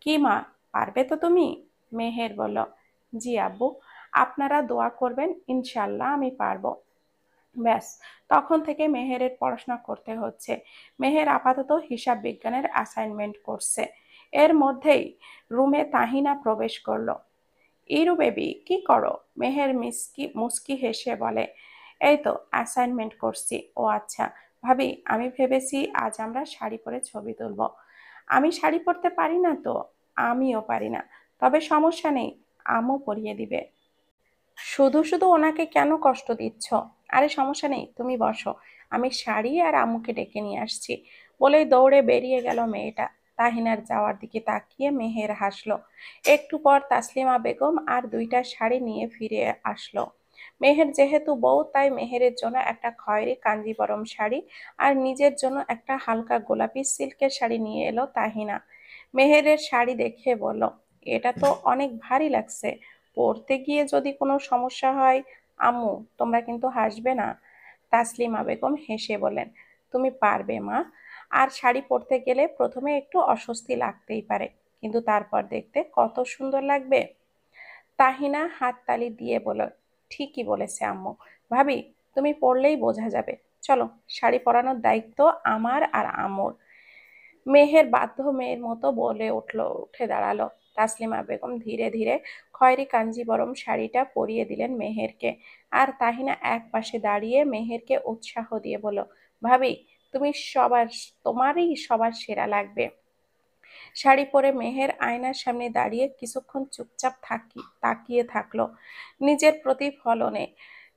A: কি মা, পারবে তো তুমি? মেহের বলল, জি আব্বু, আপনারা দোয়া করবেন, ইনশাল্লাহ আমি পারবো। ব্যাস, তখন থেকে মেহেরের পড়াশোনা করতে হচ্ছে। মেহের আপাতত হিসাব বিজ্ঞানের অ্যাসাইনমেন্ট করছে। এর মধ্যেই রুমে তাহিনা প্রবেশ করলো। ইরু বেবি, কি করো? মেহের মুস্কি হেসে বলে, এই তো অ্যাসাইনমেন্ট করছি। ও আচ্ছা, ভাবি আমি ভেবেছি আজ আমরা শাড়ি পরে ছবি তুলব। আমি শাড়ি পরতে পারি না তো। আমিও পারি না, তবে সমস্যা নেই, আম্মু পরিয়ে দিবে। শুধু শুধু ওনাকে কেন কষ্ট দিচ্ছ? আরে সমস্যা নেই, তুমি বসো, আমি শাড়ি আর আম্মুকে ডেকে নিয়ে আসছি। বলেই দৌড়ে বেরিয়ে গেল মেয়েটা। তাহিনার যাওয়ার দিকে তাকিয়ে মেহের হাসলো। একটু পর তাসলিমা বেগম আর দুইটা শাড়ি নিয়ে ফিরে আসলো। মেহের যেহেতু বউ, তাই মেহেরের জন্য একটা খয়েরি কাঞ্জিবরম শাড়ি আর নিজের জন্য একটা হালকা গোলাপি সিল্কের শাড়ি নিয়ে এলো তাহিনা। মেহেরের শাড়ি দেখে বলল, এটা তো অনেক ভারী লাগছে, পড়তে গিয়ে যদি কোনো সমস্যা হয়। আম্মু, তোমরা কিন্তু হাসবে না। তাসলিমা বেগম হেসে বলেন, তুমি পারবে মা। আর শাড়ি পরতে গেলে প্রথমে একটু অস্বস্তি লাগতেই পারে, কিন্তু তারপর দেখতে কত সুন্দর লাগবে। তাহিনা হাততালি দিয়ে বলল, ঠিকই বলেছে আম্মু। ভাবি, তুমি পড়লেই বোঝা যাবে। চলো, শাড়ি পরানোর দায়িত্ব আমার আর আম্মুর। মেহের বাধ্য মেয়ের মতো বলে উঠে দাঁড়ালো। তাসলিমা বেগম ধীরে ধীরে খয়েরি কাঞ্জিবরম শাড়িটা পরিয়ে দিলেন মেহেরকে। আর তাহিনা এক পাশে দাঁড়িয়ে মেহেরকে উৎসাহ দিয়ে বলল, ভাবি, তুমি তোমারই সবার সেরা লাগবে। শাড়ি পরে মেহের আয়নার সামনে দাঁড়িয়ে কিছুক্ষণ চুপচাপ তাকিয়ে থাকলো নিজের প্রতিফলনে।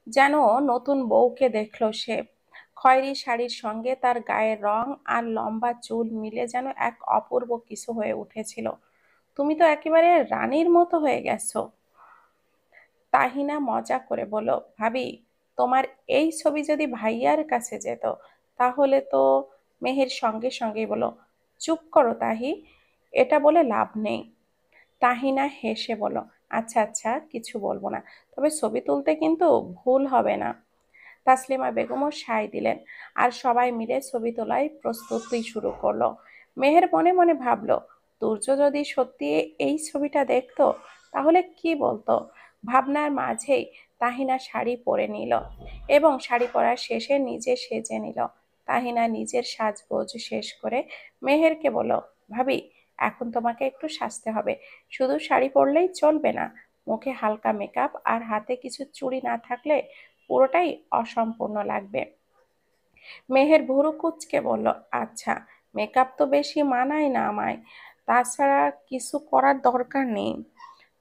A: যেন নতুন বউকে দেখলো সে। খয়েরি শাড়ির সঙ্গে তার গায়ের রং আর লম্বা চুল মিলে যেন এক অপূর্ব কিছু হয়ে উঠেছিল। তুমি তো একেবারে রানীর মতো হয়ে গেছো, তাহিনা মজা করে বলল। ভাবি, তোমার এই ছবি যদি ভাইয়ার কাছে যেত তাহলে তো। মেহের সঙ্গে সঙ্গেই বলল, চুপ করো তাহি, এটা বলে লাভ নেই। তাহিনা হেসে বলল, আচ্ছা আচ্ছা, কিছু বলবো না, তবে ছবি তুলতে কিন্তু ভুল হবে না। তাসলিমা বেগমও সায় দিলেন, আর সবাই মিলে ছবি তোলায় প্রস্তুতি শুরু করলো। মেহের মনে মনে ভাবলো, তুর্য যদি সত্যি এই ছবিটা দেখতো তাহলে কি বলতো। ভাবনার মাঝেই তাহিনা শাড়ি পরে নিল এবং শাড়ি পরার শেষে নিজে সেজে নিল। তাহিনা নিজের সাজগোজ শেষ করে মেহেরকে বলল, ভাবি, এখন তোমাকে একটু সাজতে হবে। শুধু শাড়ি পরলেই চলবে না, মুখে হালকা মেকআপ আর হাতে কিছু চুড়ি না থাকলে পুরোটাই অসম্পূর্ণ লাগবে। মেহের ভুরু কুঁচকে বলল, আচ্ছা, মেকআপ তো বেশি মানায় না আমায়, তাছাড়া কিছু করার দরকার নেই।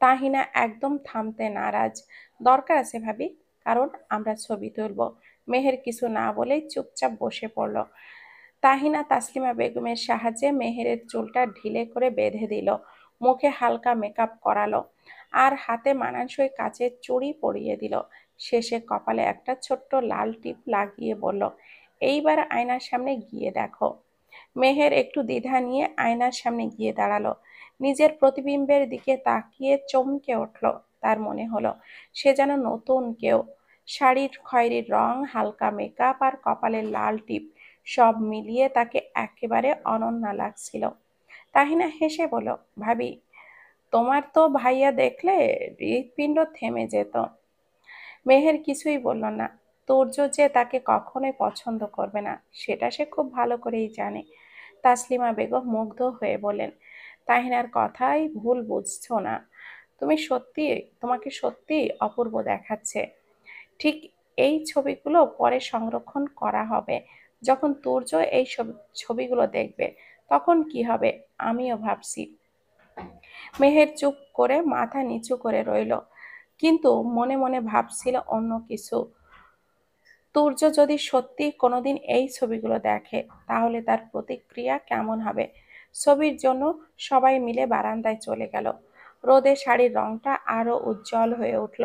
A: তাহিনা একদম থামতে নারাজ। দরকার আছে ভাবি, কারণ আমরা ছবি তুলব। মেহের কিছু না বলেই চুপচাপ বসে পড়ল। তাহিনা তাসলিমা বেগমের সাহায্যে মেহেরের চুলটা ঢিলে করে বেঁধে দিল, মুখে হালকা মেকআপ করালো, আর হাতে মানানসই কাচের চুড়ি পরিয়ে দিল। শেষে কপালে একটা ছোট্ট লাল টিপ লাগিয়ে বলল, এইবার আয়নার সামনে গিয়ে দেখো। মেহের একটু দ্বিধা নিয়ে আয়নার সামনে গিয়ে দাঁড়ালো। নিজের প্রতিবিম্বের দিকে তাকিয়ে চমকে উঠল। তার মনে হলো সে যেন নতুন কেউ। শাড়ির খয়েরি রং, হালকা মেকআপ আর কপালের লাল টিপ সব মিলিয়ে তাকে একেবারে অনন্যা লাগছিল। তাহিনা হেসে বলল, ভাবি, তোমার তো ভাইয়া দেখলে হৃৎপিণ্ড থেমে যেত। মেহের কিছুই বলল না। তুর্য যে তাকে কখনোই পছন্দ করবে না সেটা সে খুব ভালো করেই জানে। তাসলিমা বেগম মুগ্ধ হয়ে বললেন, তাহিনার কথাই ভুল বুঝছো না, তোমাকে সত্যি অপূর্ব দেখাচ্ছে। ঠিক এই ছবিগুলো পরে সংরক্ষণ করা হবে। যখন তুর্য এই ছবিগুলো দেখবে তখন কি হবে আমিও ভাবছি। মেহের চুপ করে মাথা নিচু করে রইল, কিন্তু মনে মনে ভাবছিল অন্য কিছু। তুর্য যদি সত্যি কোনোদিন এই ছবিগুলো দেখে তাহলে তার প্রতিক্রিয়া কেমন হবে। ছবির জন্য সবাই মিলে বারান্দায় চলে গেল। রোদে শাড়ির রংটা আরো উজ্জ্বল হয়ে উঠল।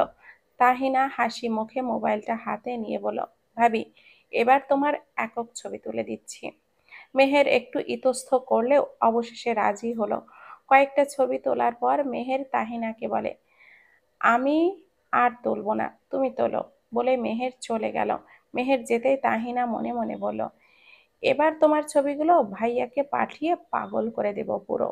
A: তাহিনা হাসি মুখে মোবাইলটা হাতে নিয়ে বলল, ভাবি, এবার তোমার একক ছবি তুলে দিচ্ছি। মেহের একটু ইতস্তত করলেও অবশেষে রাজি হলো। কয়েকটা ছবি তোলার পর মেহের তাহিনাকে বলে, আমি আর তুলবো না, তুমি তোলো, বলে মেহের চলে গেল। মেহের যেতেই তাহিনা মনে মনে বলল, এবার তোমার ছবিগুলো ভাইয়াকে পাঠিয়ে পাগল করে দেব পুরো।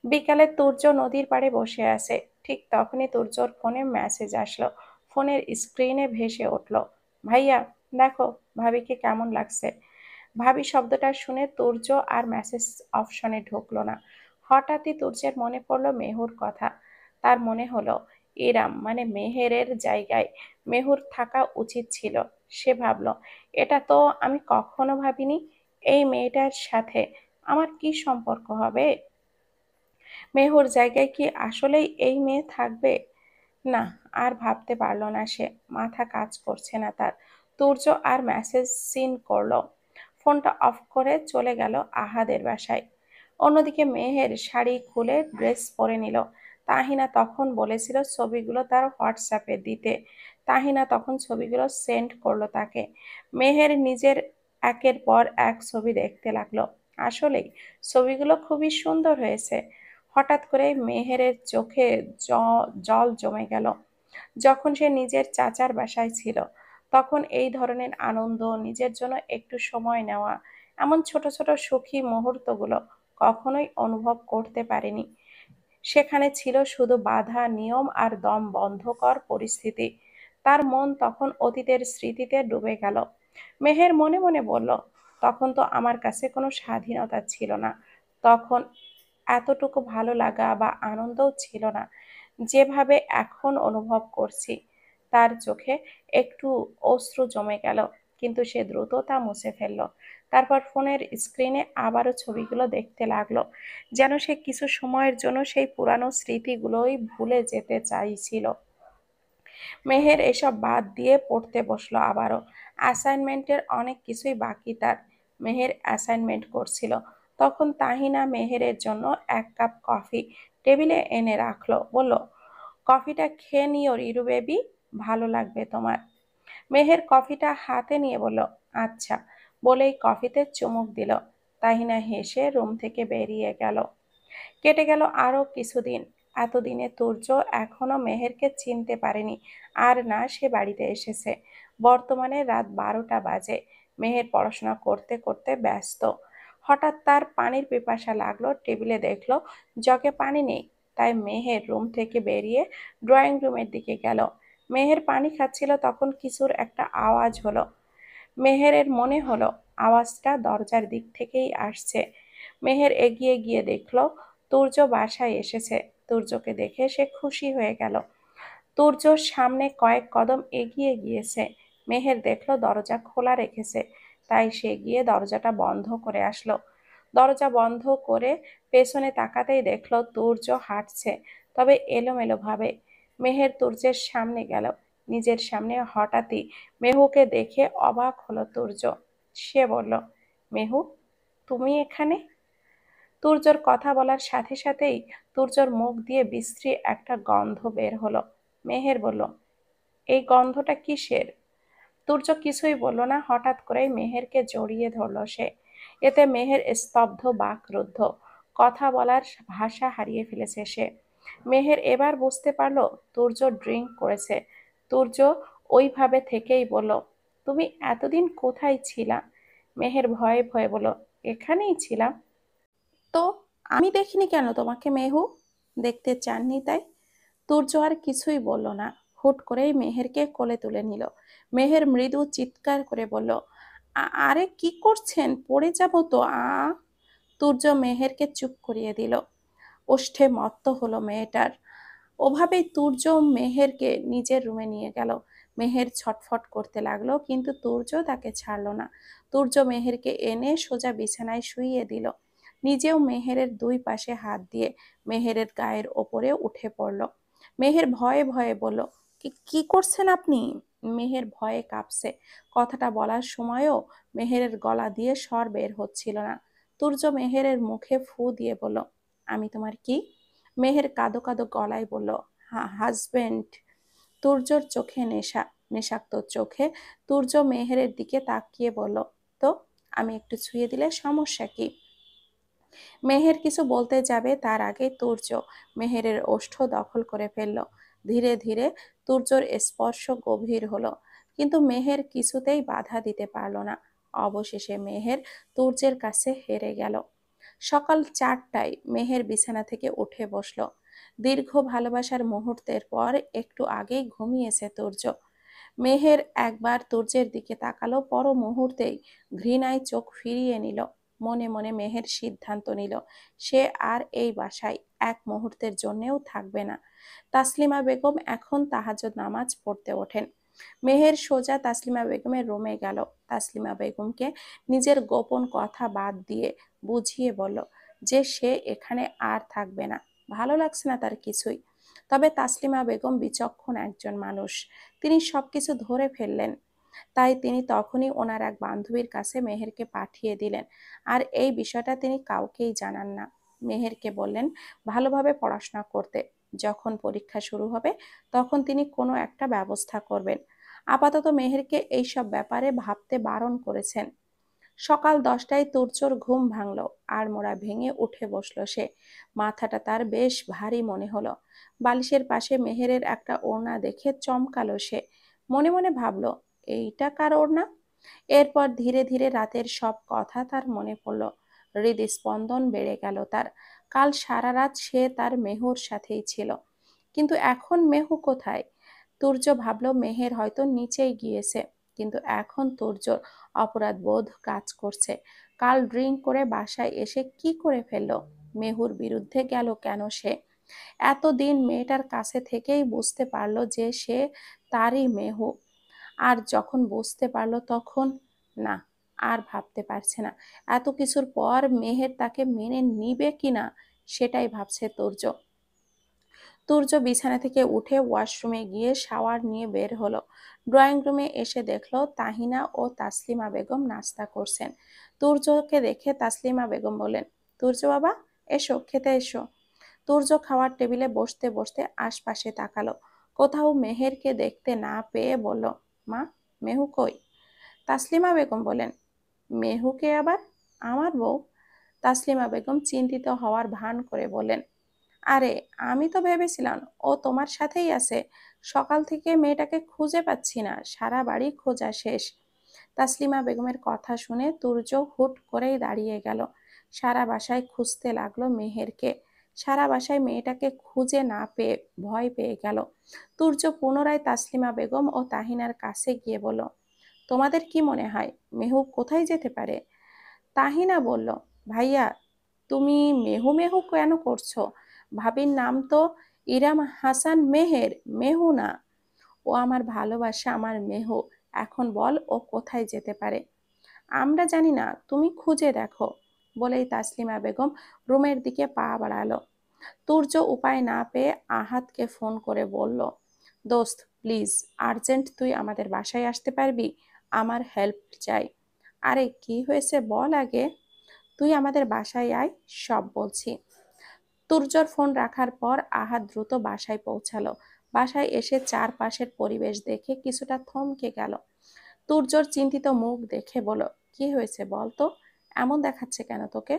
A: বিকালে তুর্য নদীর পাড়ে বসে আছে। ঠিক তখনই তুর্যর ফোনে মেসেজ আসলো। ফোনের স্ক্রিনে ভেসে উঠল, ভাইয়া, দেখো ভাবিকে কেমন লাগছে। ভাবি শব্দটা শুনে তুর্য আর মেসেজ অপশনে ঢুকলো না। হঠাৎই তুর্যের মনে পড়লো মেহুর কথা। তার মনে হলো ইরাম মানে মেহেরের জায়গায় মেহুর থাকা উচিত ছিল। সে ভাবলো, এটা তো আমি কখনো ভাবিনি, এই মেয়েটার সাথে আমার কি সম্পর্ক হবে। মেহুর জায়গায় কি আসলেই এই মেয়ে থাকবে? না, আর ভাবতে পারল না সে। মাথা কাজ করছে না তার। তুর্য আর মেসেজ সিন করলো। ফোনটা অফ করে চলে গেল আহাদের বাসায়। অন্যদিকে মেহের শাড়ি খুলে ড্রেস পরে নিল। তাহিনা তখন বলেছিল ছবিগুলো তার হোয়াটসঅ্যাপে দিতে। তাহিনা তখন ছবিগুলো সেন্ড করলো তাকে। মেহের নিজের একের পর এক ছবি দেখতে লাগলো। আসলেই ছবিগুলো খুবই সুন্দর হয়েছে। হঠাৎ করে মেহেরের চোখে জল জমে গেল। যখন সে নিজের চাচার বাসায় ছিল তখন এই ধরনের আনন্দ, নিজের জন্য একটু সময় নেওয়া, এমন ছোট ছোট সুখী মুহূর্তগুলো কখনোই অনুভব করতে পারেনি। সেখানে ছিল শুধু বাধা, নিয়ম আর দম বন্ধকর পরিস্থিতি। তার মন তখন অতীতের স্মৃতিতে ডুবে গেল। মেহের মনে মনে বলল, তখন তো আমার কাছে কোনো স্বাধীনতা ছিল না, তখন এতটুকু ভালো লাগা বা আনন্দও ছিল না যেভাবে এখন অনুভব করছি। তার চোখে একটু অশ্রু জমে গেল, কিন্তু সে দ্রুত তা মুছে ফেলল। তারপর ফোনের স্ক্রিনে আবারও ছবিগুলো দেখতে লাগলো, যেন সে কিছু সময়ের জন্য সেই পুরানো স্মৃতিগুলোই ভুলে যেতে চাইছিল। মেহের এসব বাদ দিয়ে পড়তে বসলো আবারও। অ্যাসাইনমেন্টের অনেক কিছুই বাকি তার। মেহের অ্যাসাইনমেন্ট করছিল, তখন তাহিনা মেহেরের জন্য এক কাপ কফি টেবিলে এনে রাখলো, বলল, কফিটা খেয়ে নিও রিরু বেবি, ভালো লাগবে তোমার। মেহের কফিটা হাতে নিয়ে বলল, আচ্ছা, বলেই কফিতে চুমুক দিল। তাহিনা হেসে রুম থেকে বেরিয়ে গেল। কেটে গেল আরো কিছুদিন। এতদিনে তুর্য এখনো মেহেরকে চিনতে পারেনি, আর না সে বাড়িতে এসেছে। বর্তমানে রাত 12টা বাজে। মেহের পড়াশোনা করতে করতে ব্যস্ত। হঠাৎ তার পানির পিপাসা লাগলো, টেবিলে দেখলো জগে পানি নেই। তাই মেহের রুম থেকে বেরিয়ে ড্রয়িং রুমের দিকে গেল। মেহের পানি খাচ্ছিল, তখন কিছুর একটা আওয়াজ হলো। মেহেরের মনে হলো আওয়াজটা দরজার দিক থেকেই আসছে। মেহের এগিয়ে গিয়ে দেখলো তুর্য বাসায় এসেছে। তুর্যকে দেখে সে খুশি হয়ে গেল। তুর্যর সামনে কয়েক কদম এগিয়ে গিয়েছে। মেহের দেখলো দরজা খোলা রেখেছে, তাই সে গিয়ে দরজাটা বন্ধ করে আসলো। দরজা বন্ধ করে পেছনে তাকাতেই দেখলো তুর্য হাঁটছে, তবে এলোমেলো ভাবে। মেহের তুর্যের সামনে গেল। নিজের সামনে হঠাৎই মেহুকে দেখে অবাক হলো তুর্য। সে বলল, মেহু, তুমি এখানে? তুর্যর কথা বলার সাথে সাথেই তুর্যর মুখ দিয়ে বিশ্রী একটা গন্ধ বের হলো। মেহের বলল, এই গন্ধটা কিসের? তুর্য কিছুই বলল না, হঠাৎ করেই মেহেরকে জড়িয়ে ধরল সে। এতে মেহের স্তব্ধ, বাকরুদ্ধ, কথা বলার ভাষা হারিয়ে ফেলেছে সে। মেহের এবার বুঝতে পারলো তুর্য ড্রিঙ্ক করেছে। তুর্য ওইভাবে থেকেই বলল, তুমি এতদিন কোথায় ছিলা? মেহের ভয়ে ভয়ে বলল, এখানেই ছিলাম। তো আমি দেখিনি কেন তোমাকে মেহু? দেখতে চাননি তাই? তুর্য আর কিছুই বলল না, হুট করেই মেহেরকে কোলে তুলে নিল। মেহের মৃদু চিৎকার করে বলল, আরে কি করছেন, পড়ে যাব তো তুর্য মেহেরকে চুপ করিয়ে দিল। ওষ্ঠে মত্ত হলো মেয়েটার। ওভাবেই তুর্য মেহেরকে নিজের রুমে নিয়ে গেল। মেহের ছটফট করতে লাগলো, কিন্তু তুর্য তাকে ছাড়লো না। তুর্য মেহেরকে এনে সোজা বিছানায় শুইয়ে দিল। নিজেও মেহেরের দুই পাশে হাত দিয়ে মেহেরের গায়ের ওপরে উঠে পড়ল। মেহের ভয়ে ভয়ে বলল, কি কি করছেন আপনি? মেহের ভয়ে কাঁপছে। কথাটা বলার সময়ও মেহেরের গলা দিয়ে স্বর বের হচ্ছিল না। তুর্য মেহেরের মুখে ফু দিয়ে বলল, আমি তোমার কি? মেহের কাঁদো কাঁদো গলায় বলল, হাজবেন্ড। তুর্যর চোখে নেশা, নেশাক্ত চোখে তুর্য মেহেরের দিকে তাকিয়ে বলল, তো আমি একটু ছুঁয়ে দিলে সমস্যা কি? মেহের কিছু বলতে যাবে তার আগে তুর্য মেহেরের ওষ্ঠ দখল করে ফেলল। ধীরে ধীরে তুর্যর স্পর্শ গভীর হলো, কিন্তু মেহের কিছুতেই বাধা দিতে পারল না। অবশেষে মেহের তুর্যের কাছে হেরে গেল। সকাল 4টায় মেহের বিছানা থেকে উঠে বসলো। দীর্ঘ ভালোবাসার মুহূর্তের পর একটু আগেই ঘুমিয়েছে তুর্য। মেহের একবার তুর্যের দিকে তাকালো, পর মুহূর্তেই ঘৃণায় চোখ ফিরিয়ে নিল। মনে মনে মেহের সিদ্ধান্ত নিল, সে আর এই বাসায় এক মুহূর্তের জন্যেও থাকবে না। তাসলিমা বেগম এখন তাহাজ্জুদ নামাজ পড়তে ওঠেন। মেহের সোজা তাসলিমা বেগমের রুমে গেল। তাসলিমা বেগমকে নিজের গোপন কথা বাদ দিয়ে বুঝিয়ে বলল যে সে এখানে আর থাকবে না, ভালো লাগছে না তার কিছুই। তবে তাসলিমা বেগম বিচক্ষণ একজন মানুষ, তিনি সবকিছু ধরে ফেললেন। তাই তিনি তখনই ওনার এক বান্ধবীর কাছে মেহেরকে পাঠিয়ে দিলেন, আর এই বিষয়টা তিনি কাউকেই জানান না। মেহেরকে বললেন ভালোভাবে পড়াশোনা করতে, যখন পরীক্ষা শুরু হবে তখন তিনি কোনো একটা ব্যবস্থা করবেন। আপাতত মেহেরকে এইসব ব্যাপারে ভাবতে বারণ করেছেন। সকাল 10টায় তুর্যর ঘুম ভাঙল, আর মোড়া ভেঙে উঠে বসলো সে। মাথাটা তার বেশ ভারী মনে হলো। বালিশের পাশে মেহেরের একটা ওড়না দেখে চমকালো সে। মনে মনে ভাবলো, এইটা কার ওড়না? এরপর ধীরে ধীরে রাতের সব কথা তার মনে পড়ল। হৃদস্পন্দন বেড়ে গেল তার। কাল সারা রাত সে তার মেহুর সাথেই ছিল, কিন্তু এখন মেহু কোথায়? তুর্য ভাবল মেহের হয়তো নিচেই গিয়েছে, কিন্তু এখন তুর্যর অপরাধ বোধ কাজ করছে। কাল ড্রিঙ্ক করে বাসায় এসে কি করে ফেললো? মেহুর বিরুদ্ধে গেল কেন সে? এতদিন মেয়েটার কাছে থেকেই বুঝতে পারলো যে সে তারই মেহু, আর যখন বুঝতে পারলো তখন না, আর ভাবতে পারছে না। এত কিছুর পর মেহের তাকে মেনে নিবে কিনা সেটাই ভাবছে তুর্য। তুর্য বিছানা থেকে উঠে ওয়াশরুমে গিয়ে শাওয়ার নিয়ে বের হলো। ড্রয়িং রুমে এসে দেখলো তাহিনা ও তাসলিমা বেগম নাস্তা করছেন। তুর্যকে দেখে তাসলিমা বেগম বলেন, তুর্য বাবা, এসো খেতে এসো। তুর্য খাওয়ার টেবিলে বসতে বসতে আশপাশে তাকালো। কোথাও মেহেরকে দেখতে না পেয়ে বলল, মা, মেহু কই? তাসলিমা বেগম বলেন, মেহুকে আবার? আমার বউ। তাসলিমা বেগম চিন্তিত হওয়ার ভান করে বলেন, আরে আমি তো ভেবেছিলাম ও তোমার সাথেই আছে। সকাল থেকে মেয়েটাকে খুঁজে পাচ্ছি না, সারা বাড়ি খোঁজা শেষ। তাসলিমা বেগমের কথা শুনে তুর্য হুট করেই দাঁড়িয়ে গেল। সারা বাসায় খুঁজতে লাগলো মেহেরকে। সারা বাসায় মেয়েটাকে খুঁজে না পেয়ে ভয় পেয়ে গেল। তুর্য পুনরায় তাসলিমা বেগম ও তাহিনার কাছে গিয়ে বলল, তোমাদের কি মনে হয় মেহু কোথায় যেতে পারে? তাহিনা বলল, ভাইয়া, তুমি মেহু মেহু কেন করছো? ভাবির নাম তো ইরাম হাসান মেহের, মেহু না। ও আমার ভালোবাসা, আমার মেহু। এখন বল ও কোথায় যেতে পারে? আমরা জানি না, তুমি খুঁজে দেখো। বলেই তাসলিমা বেগম রুমের দিকে পা বাড়ালো। তুর্য উপায় না পেয়ে আহাদকে ফোন করে বলল, দোস্ত প্লিজ, আর্জেন্ট তুই আমাদের বাসায় আসতে পারবি? আমার হেল্প চাই। আরে কি হয়েছে বল আগে। তুই আমাদের বাসায় আয়, সব বলছি। তুর্যর ফোন রাখার পর আহাদ দ্রুত বাসায় পৌঁছালো। বাসায় এসে চারপাশের পরিবেশ দেখে কিছুটা থমকে গেল। তুর্যর চিন্তিত মুখ দেখে বলল, কি হয়েছে বল তো, এমন দেখাচ্ছে কেন তোকে?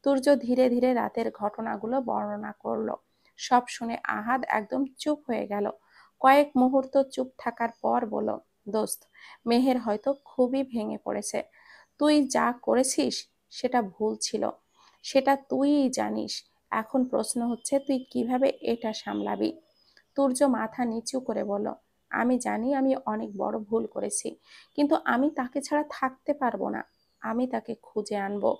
A: তুর্য ধীরে ধীরে রাতের ঘটনাগুলো বর্ণনা করলো। সব শুনে আহাদ একদম চুপ হয়ে গেল। কয়েক মুহূর্ত চুপ থাকার পর বলল, দোস্ত, মেহের হয়তো খুবই ভেঙে পড়েছে। তুই যা করেছিস সেটা ভুল ছিল, সেটা তুইই জানিস। এখন প্রশ্ন হচ্ছে তুই কিভাবে এটা সামলাবি। তুর্য মাথা নিচু করে বলল, আমি জানি আমি অনেক বড় ভুল করেছি, কিন্তু আমি তাকে ছাড়া থাকতে পারবো না। আমি তাকে খুঁজে আনবো।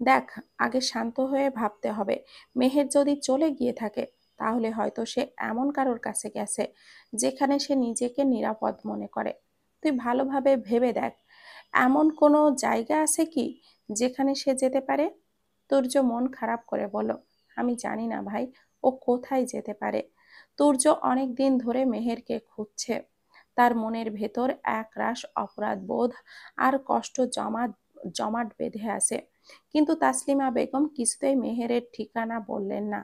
A: দেখ, আগে শান্ত হয়ে ভাবতে হবে। মেহের যদি চলে গিয়ে থাকে তাহলে হয়তো সে এমন কারোর কাছে গেছে যেখানে সে নিজেকে নিরাপদ মনে করে। তুই ভালোভাবে ভেবে দেখ, এমন কোনো জায়গা আছে কি যেখানে সে যেতে পারে? তুর্য মন খারাপ করে বলল, আমি জানি না ভাই, ও কোথায় যেতে পারে। তুর্য অনেক দিন ধরে মেহেরকে খুঁজছে। তার মনের ভেতর একরাশ অপরাধ বোধ আর কষ্ট জমাট বেঁধে আছে। কিন্তু তাসলিমা বেগম কিছুতেই মেহেরের ঠিকানা বললেন না।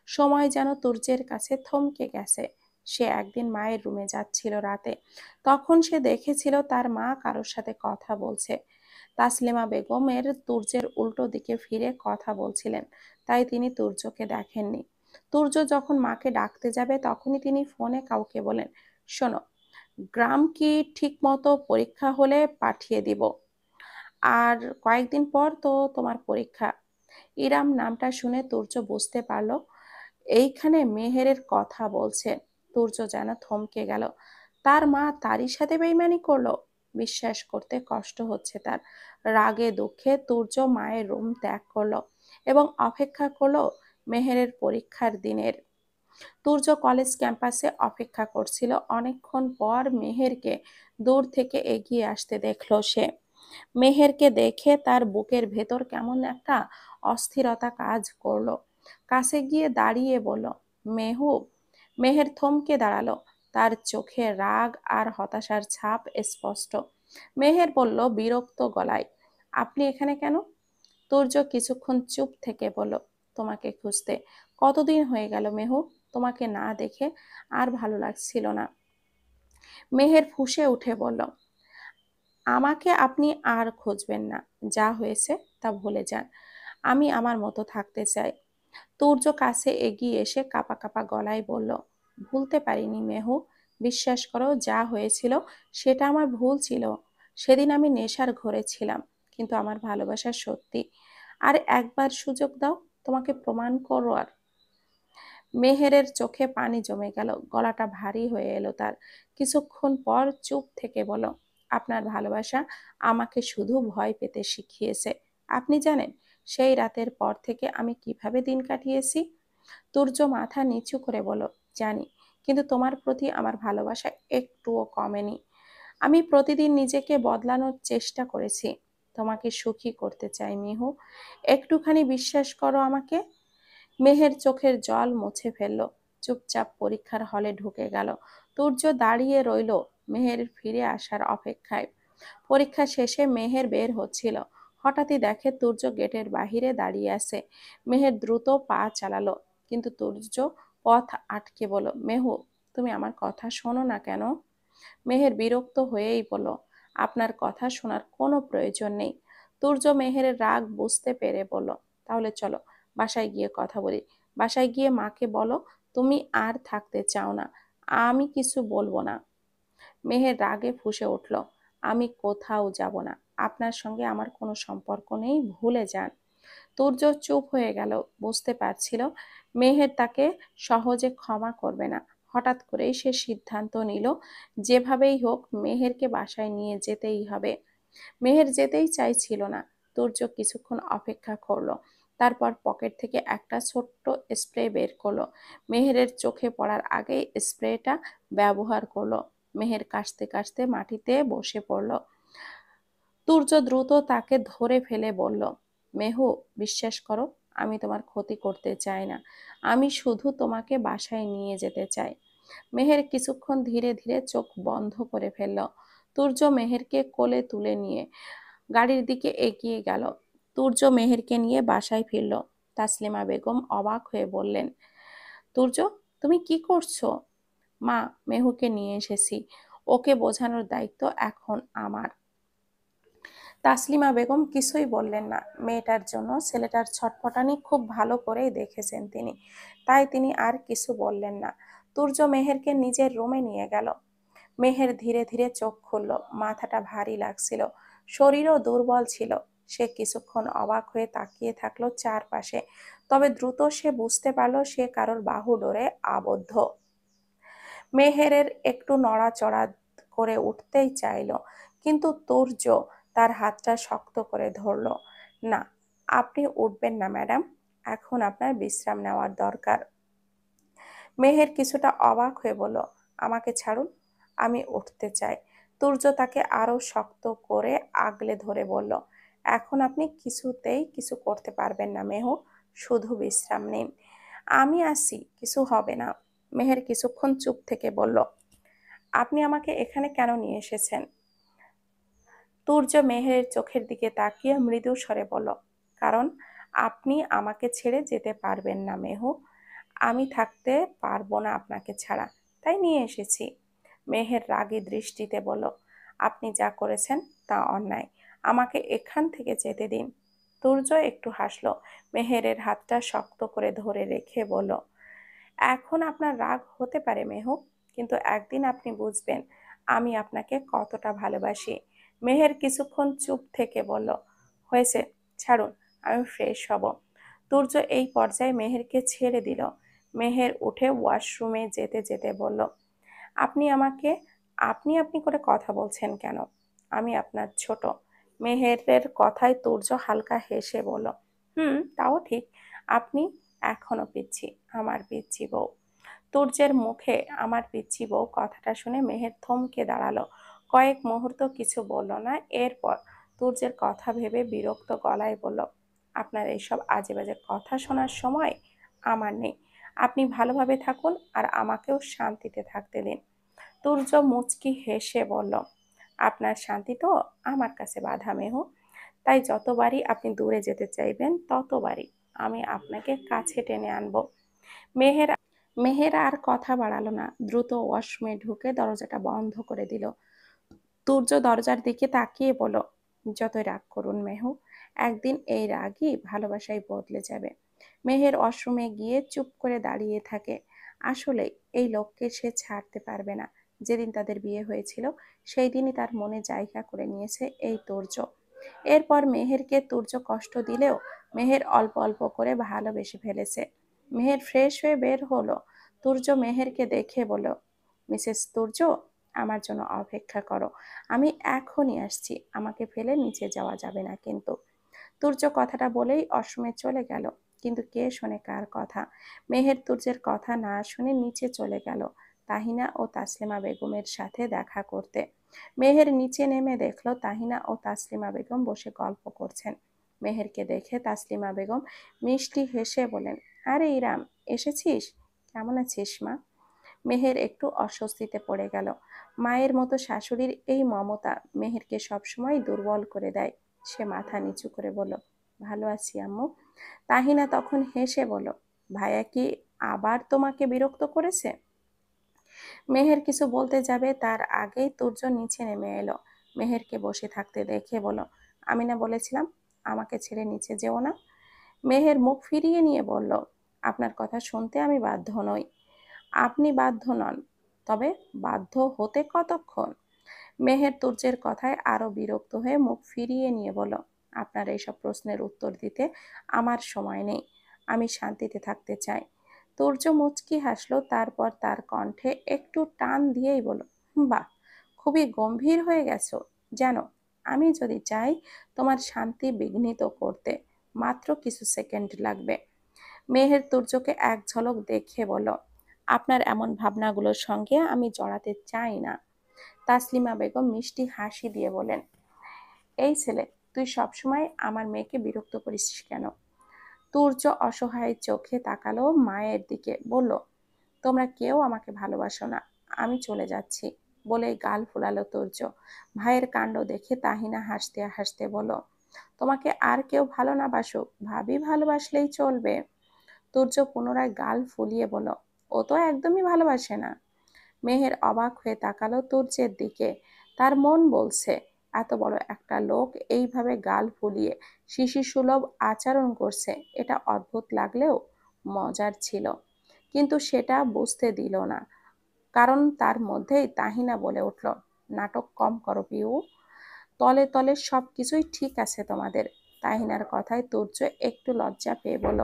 A: সময় যেন তুর্যের কাছে থমকে গেছে। সে একদিন মায়ের রুমে যাচ্ছিল রাতে। তখন সে দেখেছিল তার মা কারোর সাথে কথা বলছে। তাসলিমা বেগমের তুর্যের উল্টো দিকে ফিরে কথা বলছিলেন, তাই তিনি তুর্যকে দেখেননি। তুর্য যখন মাকে ডাকতে যাবে তখনই তিনি ফোনে কাউকে বলেন, শোনো, গ্রাম কি ঠিক মতো পরীক্ষা হলে পাঠিয়ে দিব, আর কয়েকদিন পর তো তোমার পরীক্ষা। ইরাম নামটা শুনে তুর্য বুঝতে পারল এইখানে মেহেরের কথা বলছে। তুর্য যেন থমকে গেল। তার মা তারই সাথে বেইমানি করলো? বিশ্বাস করতে কষ্ট হচ্ছে তার। রাগে দুঃখে তুর্য মায়ের রুম ত্যাগ করলো এবং অপেক্ষা করলো মেহেরের পরীক্ষার দিনের। তুর্য কলেজ ক্যাম্পাসে অপেক্ষা করছিল। অনেকক্ষণ পর মেহেরকে দূর থেকে এগিয়ে আসতে দেখলো সে। মেহেরকে দেখে তার বুকের ভেতর কেমন একটা অস্থিরতা কাজ করলো। কাছে গিয়ে দাঁড়িয়ে বলল, মেহু। মেহের থমকে দাঁড়ালো। তার চোখে রাগ আর হতাশার ছাপ স্পষ্ট। মেহের বলল বিরক্ত গলায়, আপনি এখানে কেন? তুর্য কিছুক্ষণ চুপ থেকে বলল, তোমাকে খুঁজতে। কতদিন হয়ে গেল মেহু, তোমাকে না দেখে আর ভালো লাগছিল না। মেহের ফুঁসে উঠে বলল, আমাকে আপনি আর খুঁজবেন না। যা হয়েছে তা ভুলে যান। আমি আমার মতো থাকতে চাই। তুর্য কাছে এগিয়ে এসে কাঁপা কাঁপা গলায় বলল, ভুলতে পারিনি মেহু। বিশ্বাস করো, যা হয়েছিল সেটা আমার ভুল ছিল। সেদিন আমি নেশার ঘরে ছিলাম, কিন্তু আমার ভালোবাসা সত্যি। আর একবার সুযোগ দাও, তোমাকে প্রমাণ করো। আর মেহেরের চোখে পানি জমে গেল, গলাটা ভারী হয়ে এলো তার। কিছুক্ষণ পর চুপ থেকে বলল, আপনার ভালোবাসা আমাকে শুধু ভয় পেতে শিখিয়েছে। আপনি জানেন সেই রাতের পর থেকে আমি কিভাবে দিন কাটিয়েছি? তুর্য মাথা নিচু করে বলল, জানি, কিন্তু তোমার প্রতি আমার ভালোবাসা একটুও কমেনি। আমি প্রতিদিন নিজেকে বদলানোর চেষ্টা করেছি, তোমাকে সুখী করতে চাই মিহু। একটুখানি বিশ্বাস করো আমাকে। মেহের চোখের জল মুছে ফেলল, চুপচাপ পরীক্ষার হলে ঢুকে গেল। তুর্য দাঁড়িয়ে রইল মেহের ফিরে আসার অপেক্ষায়। পরীক্ষা শেষে মেহের বের হচ্ছিল, হঠাৎই দেখে তুর্য গেটের বাহিরে দাঁড়িয়ে আছে। মেহের দ্রুত পা চালালো, কিন্তু তুর্য পথ আটকে বলল, মেহু, তুমি আমার কথা শোনো না কেন? মেহের বিরক্ত হয়েই বলল, আপনার কথা শোনার কোনো প্রয়োজন নেই। তুর্য মেহেরের রাগ বুঝতে পেরে বলল, তাহলে চলো বাসায় গিয়ে কথা বলি। বাসায় গিয়ে মাকে বলো তুমি আর থাকতে চাও না। আমি কিছু বলবো না। মেহের রাগে ফুঁসে উঠল, আমি কোথাও যাব না, আপনার সঙ্গে আমার কোনো সম্পর্ক নেই, ভুলে যান। তুর্য চুপ হয়ে গেল, বুঝতে পারছিল মেহের তাকে সহজে ক্ষমা করবে না। হঠাৎ করেই সে সিদ্ধান্ত নিল, যেভাবেই হোক মেহেরকে বাসায় নিয়ে যেতেই হবে। মেহের যেতেই চাইছিল না। তুর্য কিছুক্ষণ অপেক্ষা করলো, তারপর পকেট থেকে একটা ছোট্ট স্প্রে বের করলো। মেহেরের চোখে পড়ার আগেই স্প্রেটা ব্যবহার করলো। মেহের কাশতে কাশতে মাটিতে বসে পড়ল। তুর্য দ্রুত তাকে ধরে ফেলে বলল, মেহু, বিশ্বাস করো, আমি তোমার ক্ষতি করতে চাই না। আমি শুধু তোমাকে বাসায় নিয়ে যেতে চাই। মেহের কিছুক্ষণ ধীরে ধীরে চোখ বন্ধ করে ফেলল। তুর্য মেহেরকে কোলে তুলে নিয়ে গাড়ির দিকে এগিয়ে গেল। তুর্য মেহেরকে নিয়ে বাসায় ফিরল। তাসলিমা বেগম অবাক হয়ে বললেন, তুর্য, তুমি কি করছো? মা, মেহুকে নিয়ে এসেছি, ওকে বোঝানোর দায়িত্ব এখন আমার। তাসলিমা বেগম কিছুই বললেন না। মেয়েটার জন্য ছেলেটার ছটফটানি খুব ভালো করেই দেখেছেন তিনি, তাই তিনি আর কিছু বললেন না। তুর্য মেহেরকে নিজের রুমে নিয়ে গেল। মেহের ধীরে ধীরে চোখ খুলল, মাথাটা ভারী লাগছিল, শরীরও দুর্বল ছিল। সে কিছুক্ষণ অবাক হয়ে তাকিয়ে থাকলো চারপাশে, তবে দ্রুত সে বুঝতে পারলো সে কারোর বাহু ডোরে আবদ্ধ। মেহেরের একটু নড়াচড়া করে উঠতেই চাইল, কিন্তু তুর্য তার হাতটা শক্ত করে ধরল। না, আপনি উঠবেন না ম্যাডাম, এখন আপনার বিশ্রাম নেওয়ার দরকার। মেহের কিছুটা অবাক হয়ে বলল, আমাকে ছাড়ুন, আমি উঠতে চাই। তুর্য তাকে আরো শক্ত করে আগলে ধরে বলল, এখন আপনি কিছুতেই কিছু করতে পারবেন না মেহু, শুধু বিশ্রাম নিন। আমি আসি, কিছু হবে না। মেহের কিছুক্ষণ চুপ থেকে বলল, আপনি আমাকে এখানে কেন নিয়ে এসেছেন? তুর্য মেহেরের চোখের দিকে তাকিয়ে মৃদু স্বরে বলল, কারণ আপনি আমাকে ছেড়ে যেতে পারবেন না মেহু। আমি থাকতে পারবো না আপনাকে ছাড়া, তাই নিয়ে এসেছি। মেহের রাগী দৃষ্টিতে বলল, আপনি যা করেছেন তা অন্যায়, আমাকে এখান থেকে যেতে দিন। তুর্য একটু হাসলো, মেহেরের হাতটা শক্ত করে ধরে রেখে বলল, এখন আপনার রাগ হতে পারে মেহু, কিন্তু একদিন আপনি বুঝবেন আমি আপনাকে কতটা ভালোবাসি। মেহের কিছুক্ষণ চুপ থেকে বলল, হয়েছে, ছাড়ুন, আমি ফ্রেশ হব। তুর্য এই পর্যায়ে মেহেরকে ছেড়ে দিল। মেহের উঠে ওয়াশরুমে যেতে যেতে বলল, আপনি আমাকে আপনি আপনি করে কথা বলছেন কেন? আমি আপনার ছোট। মেহেরের কথায় তুর্য হালকা হেসে বলল, তাও ঠিক, আপনি এখনো পিচ্ছি, আমার পিচ্ছি বউ। তুর্যের মুখে আমার পিচ্ছি বউ কথাটা শুনে মেহের থমকে দাঁড়ালো। কয়েক মুহূর্ত কিছু বলল না। এরপর তুর্যের কথা ভেবে বিরক্ত গলায় বলল, আপনার এইসব আজে বাজে কথা শোনার সময় আমার নেই। আপনি ভালোভাবে থাকুন আর আমাকেও শান্তিতে থাকতে দিন। তুর্য মুচকি হেসে বলল, আপনার শান্তি তো আমার কাছে বাধা মেহু, তাই যতবারই আপনি দূরে যেতে চাইবেন ততবারই আমি আপনাকে কাছে টেনে আনবো। মেহের মেহের আর কথা বাড়ালো না, দ্রুত ওয়াশরুমে ঢুকে দরজাটা বন্ধ করে দিল। তুর্য দরজার দিকে তাকিয়ে বলল, যতই রাগ করুন মেহু, একদিন এই রাগই ভালোবাসায় বদলে যাবে। মেহের ওয়াশরুমে গিয়ে চুপ করে দাঁড়িয়ে থাকে। আসলে এই লোককে সে ছাড়তে পারবে না। যেদিন তাদের বিয়ে হয়েছিল সেই দিনই তার মনে জায়গা করে নিয়েছে এই তুর্য। এরপর মেহেরকে তুর্য কষ্ট দিলেও মেহের অল্প অল্প করে ভালোবেসে ফেলেছে। মেহের ফ্রেশ হয়ে বের হলো। তুর্য মেহেরকে দেখে বলল, মিসেস তুর্য, আমার জন্য অপেক্ষা করো, আমি এখনই আসছি, আমাকে ফেলে নিচে যাওয়া যাবে না কিন্তু। তুর্য কথাটা বলেই অসময়ে চলে গেল। কিন্তু কে শোনে কার কথা? মেহের তুর্যের কথা না শুনে নিচে চলে গেল তাহিনা ও তাসলিমা বেগমের সাথে দেখা করতে। মেহের নিচে নেমে দেখলো তাহিনা ও তাসলিমা বেগম বসে গল্প করছেন। মেহেরকে দেখে তাসলিমা বেগম মিষ্টি হেসে বলেন, আরে ইরাম, এসেছিস? কেমন আছিস মা? মেহের একটু অস্বস্তিতে পড়ে গেল। মায়ের মতো শাশুড়ির এই মমতা মেহেরকে সবসময় দুর্বল করে দেয়। সে মাথা নিচু করে বলল, ভালো আছি আম্মু। তাহিনা তখন হেসে বলল, ভাইয়া কি আবার তোমাকে বিরক্ত করেছে? মেহের কিছু বলতে যাবে তার আগেই তুর্য নিচে নেমে এলো। মেহেরকে বসে থাকতে দেখে বলল, আমি না বলেছিলাম আমাকে ছেড়ে নিচে যেও না? মেহের মুখ ফিরিয়ে নিয়ে বলল, আপনার কথা শুনতে আমি বাধ্য নই। আপনি বাধ্য নন, তবে বাধ্য হতে কতক্ষণ? মেহের তুর্যের কথায় আরো বিরক্ত হয়ে মুখ ফিরিয়ে নিয়ে বলল, আপনার এইসব প্রশ্নের উত্তর দিতে আমার সময় নেই, আমি শান্তিতে থাকতে চাই। তুর্য মুচকি হাসলো, তারপর তার কণ্ঠে একটু টান দিয়েই বলল, বাহ, খুবই গম্ভীর হয়ে গেছো। জানো, আমি যদি চাই তোমার শান্তি বিঘ্নিত করতে, মাত্র কিছু সেকেন্ড লাগবে। মেহের তুর্যকে এক ঝলক দেখে বলল, আপনার এমন ভাবনাগুলোর সঙ্গে আমি জড়াতে চাই না। তাসলিমা বেগম মিষ্টি হাসি দিয়ে বলেন, এই ছেলে, তুই সবসময় আমার মেয়েকে বিরক্ত করিস কেন? তুর্য অসহায় চোখে তাকালো মায়ের দিকে, বলল, তোমরা কেউ আমাকে ভালোবাসো না, আমি চলে যাচ্ছি। বলেই গাল ফুলালো তুর্য। ভাইয়ের কাণ্ড দেখে তাহিনা হাসতে হাসতে বলল, তোমাকে আর কেউ ভালো না বাসুক, ভাবি ভালোবাসলেই চলবে। তুর্য পুনরায় গাল ফুলিয়ে বলল, ও তো একদমই ভালোবাসে না। মেহের অবাক হয়ে তাকালো তুর্যের দিকে। তার মন বলছে, এত বড় একটা লোক এইভাবে গাল ফুলিয়ে শিশুসুলভ আচরণ করছে, এটা অদ্ভুত লাগলেও মজার ছিল। কিন্তু সেটা বুঝতে দিল না, কারণ তার মধ্যেই তাহিনা বলে উঠল, নাটক কম করো পিউ, তলে তলে সব কিছুই ঠিক আছে তোমাদের। তাহিনার কথায় তুর্য একটু লজ্জা পেয়ে বলল,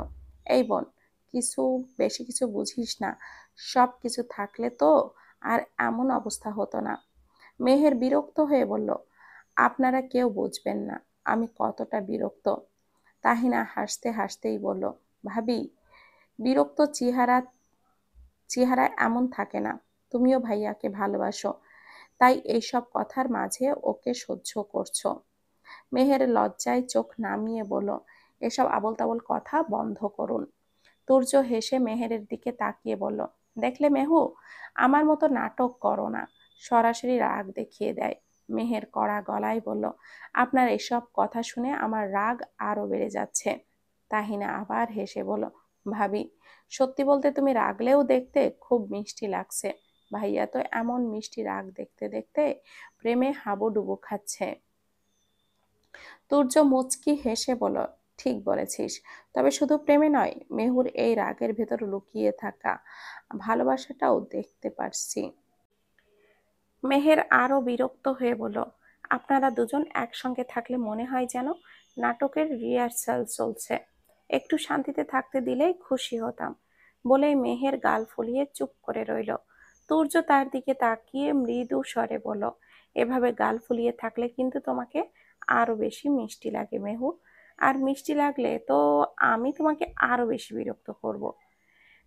A: এই বোন, কিছু বেশি কিছু বুঝিস না, সব কিছু থাকলে তো আর এমন অবস্থা হতো না। মেহের বিরক্ত হয়ে বলল, আপনারা কেউ বুঝবেন না আমি কতটা বিরক্ত। তাহিনা হাসতে হাসতেই বলল, ভাবি, বিরক্ত চেহারা এমন থাকে না, তুমিও ভাইয়াকে ভালোবাসো, তাই এইসব কথার মাঝে ওকে সহ্য করছো। মেহের লজ্জায় চোখ নামিয়ে বলল, এসব আবোল তাবোল কথা বন্ধ করুন। তুর্য হেসে মেহেরের দিকে তাকিয়ে বলল, দেখলে মেহু, আমার মতো নাটক করো না। সরাসরি রাগ দেখিয়ে দেয়। মেহের কড়া গলায় বলল, আপনার এসব কথা শুনে আমার রাগ আরো বেড়ে যাচ্ছে। তাহিনা আবার হেসে বলল, ভাবি, সত্যি বলতে তুমি রাগলেও দেখতে খুব মিষ্টি লাগছে। ভাইয়া তো এমন মিষ্টি রাগ দেখতে দেখতে প্রেমে হাবুডুবু খাচ্ছে। তুর্য মুচকি হেসে বলল, ঠিক বলেছিস, তবে শুধু প্রেমে নয়, মেহুর এই রাগের ভেতর লুকিয়ে থাকা ভালোবাসাটাও দেখতে পারছি। মেহের আরো বিরক্ত হয়ে বলল, আপনারা দুজন একসঙ্গে থাকলে মনে হয় যেন নাটকের রিহার্সাল চলছে, একটু শান্তিতে থাকতে দিলেই খুশি হতাম। বলেই মেহের গাল ফুলিয়ে চুপ করে রইল। তুর্য তার দিকে তাকিয়ে মৃদু স্বরে বলল, এভাবে গাল ফুলিয়ে থাকলে কিন্তু তোমাকে আরো বেশি মিষ্টি লাগে মেহু, আর মিষ্টি লাগলে তো আমি তোমাকে আরো বেশি বিরক্ত করব।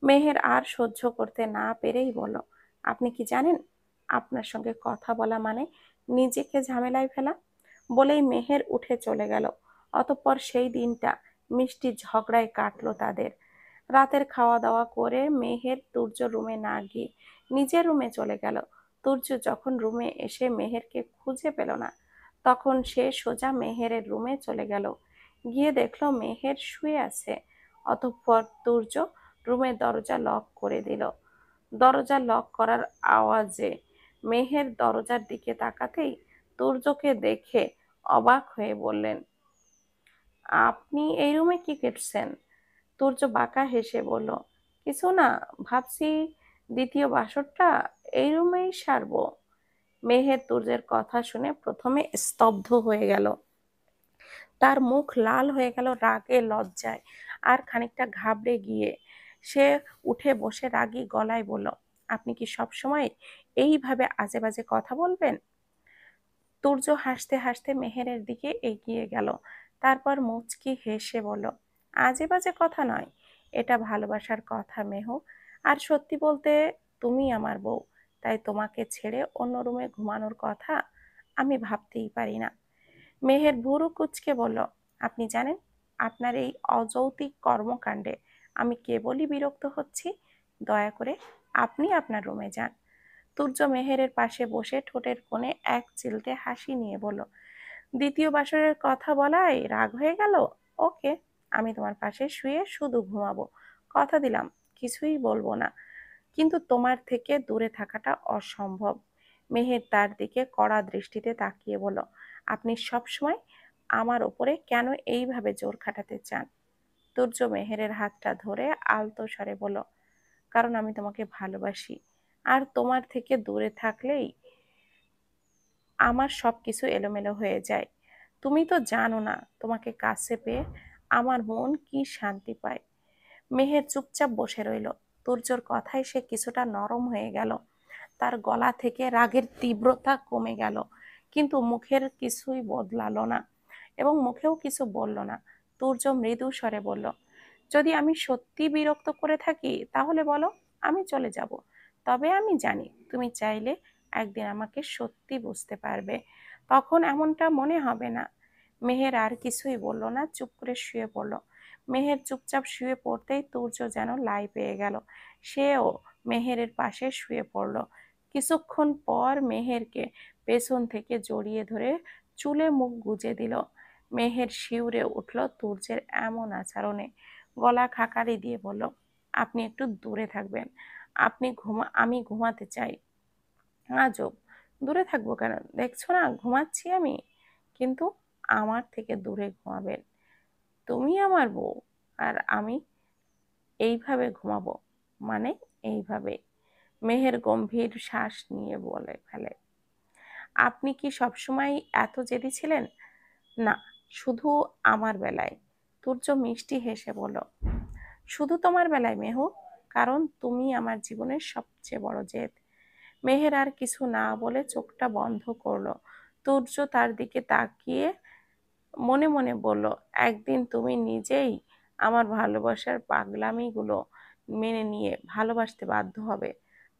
A: মেহের আর সহ্য করতে না পেরেই বলল, আপনি কি জানেন, আপনার সঙ্গে কথা বলা মানে নিজেকে ঝামেলায় ফেলা? বলেই মেহের উঠে চলে গেল। অতঃপর সেই দিনটা মিষ্টি ঝগড়ায় কাটলো তাদের। রাতের খাওয়া দাওয়া করে মেহের তুর্য রুমে না গিয়ে নিজের রুমে চলে গেল। তুর্য যখন রুমে এসে মেহেরকে খুঁজে পেল না, তখন সে সোজা মেহেরের রুমে চলে গেল। গিয়ে দেখলো মেহের শুয়ে আছে। অতঃপর তুর্য রুমের দরজা লক করে দিল। দরজা লক করার আওয়াজে মেহের দরজার দিকে তাকাতেই তুর্যকে দেখে অবাক হয়ে বললেন, আপনি এই রুমে কি করছেন? তুর্য বাঁকা হেসে বলল, কিছু না, ভাবছি দ্বিতীয় বাসরটা এই রুমেই সারবো। মেহের তুর্যের কথা শুনে প্রথমে স্তব্ধ হয়ে গেল। তার মুখ লাল হয়ে গেল রাগে লজ্জায় আর খানিকটা ঘাবড়ে গিয়ে। সে উঠে বসে রাগী গলায় বলল, আপনি কি সবসময় এইভাবে আজে বাজে কথা বলবেন? তুর্য হাসতে হাসতে মেহেরের দিকে এগিয়ে গেল। তারপর মুচকি হেসে বলল, আজে বাজে কথা নয়, এটা ভালোবাসার কথা মেহু। আর সত্যি বলতে, তুমি আমার বউ, তাই তোমাকে ছেড়ে অন্য রুমে ঘুমানোর কথা আমি ভাবতেই পারি না। মেহের ভুরু কুঁচকে বলল, আপনি জানেন, আপনার এই অযৌক্তিক কর্মকাণ্ডে আমি কেবলই বিরক্ত হচ্ছি। দয়া করে আপনি আপনার রুমে যান। তুর্য মেহেরের পাশে বসে ঠোঁটের কোণে এক চিলতে হাসি নিয়ে বলল, দ্বিতীয় বাসরের কথা বলায় রাগ হয়ে গেল? ওকে, আমি তোমার পাশে শুয়ে শুধু ঘুমাবো। কথা দিলাম কিছুই বলবো না, কিন্তু তোমার থেকে দূরে থাকাটা অসম্ভব। মেহের তার দিকে কড়া দৃষ্টিতে তাকিয়ে বলল, আপনি সবসময় আমার ওপরে কেন এইভাবে জোর খাটাতে চান? তুর্য মেহেরের হাতটা ধরে আলতো স্বরে বলল, কারণ আমি তোমাকে ভালোবাসি, আর তোমার থেকে দূরে থাকলেই আমার সবকিছু এলোমেলো হয়ে যায়। তুমি তো জানো না, তোমাকে কাছে পেয়ে আমার মন কি শান্তি পায়। মেহের চুপচাপ বসে রইল। তুর্যর কথায় সে কিছুটা নরম হয়ে গেল। তার গলা থেকে রাগের তীব্রতা কমে গেল, কিন্তু মুখের কিছুই বদলালো না এবং মুখেও কিছু বলল না। তুর্য মৃদু স্বরে বলল, যদি আমি সত্যি বিরক্ত করে থাকি তাহলে বলো, আমি চলে যাব। তবে আমি জানি তুমি চাইলে একদিন আমাকে সত্যি বুঝতে পারবে, তখন এমনটা মনে হবে না। মেহের আর কিছুই বলল না, চুপ করে শুয়ে পড়ল। মেহের চুপচাপ শুয়ে পড়তেই তুর্য যেন লাই পেয়ে গেল। সেও মেহেরের পাশে শুয়ে পড়ল। কিছুক্ষণ পর মেহেরকে পেছন থেকে জড়িয়ে ধরে চুলে মুখ গুজে দিল। মেহের শিউরে উঠল তুর্যের এমন আচরণে। গলা খাকারি দিয়ে বলল, আপনি একটু দূরে থাকবেন। আমি ঘুমাতে চাই। আজব, দূরে থাকবো কেন? দেখছো না ঘুমাচ্ছি আমি। কিন্তু আমার থেকে দূরে ঘুমাবেন। তুমি আমার বউ, আর আমি এইভাবে ঘুমাবো, মানে এইভাবে। মেহের গম্ভীর শ্বাস নিয়ে বলে ফেলে, আপনি কি সবসময় এত জেদি ছিলেন? না, শুধু আমার বেলায়। তুর্য মিষ্টি হেসে বলল, শুধু তোমার বেলায় মেহু, কারণ তুমি আমার জীবনের সবচেয়ে বড় জেদ। মেহের আর কিছু না বলে চোখটা বন্ধ করলো। তুর্য তার দিকে তাকিয়ে মনে মনে বলল, একদিন তুমি নিজেই আমার ভালোবাসার পাগলামিগুলো মেনে নিয়ে ভালোবাসতে বাধ্য হবে।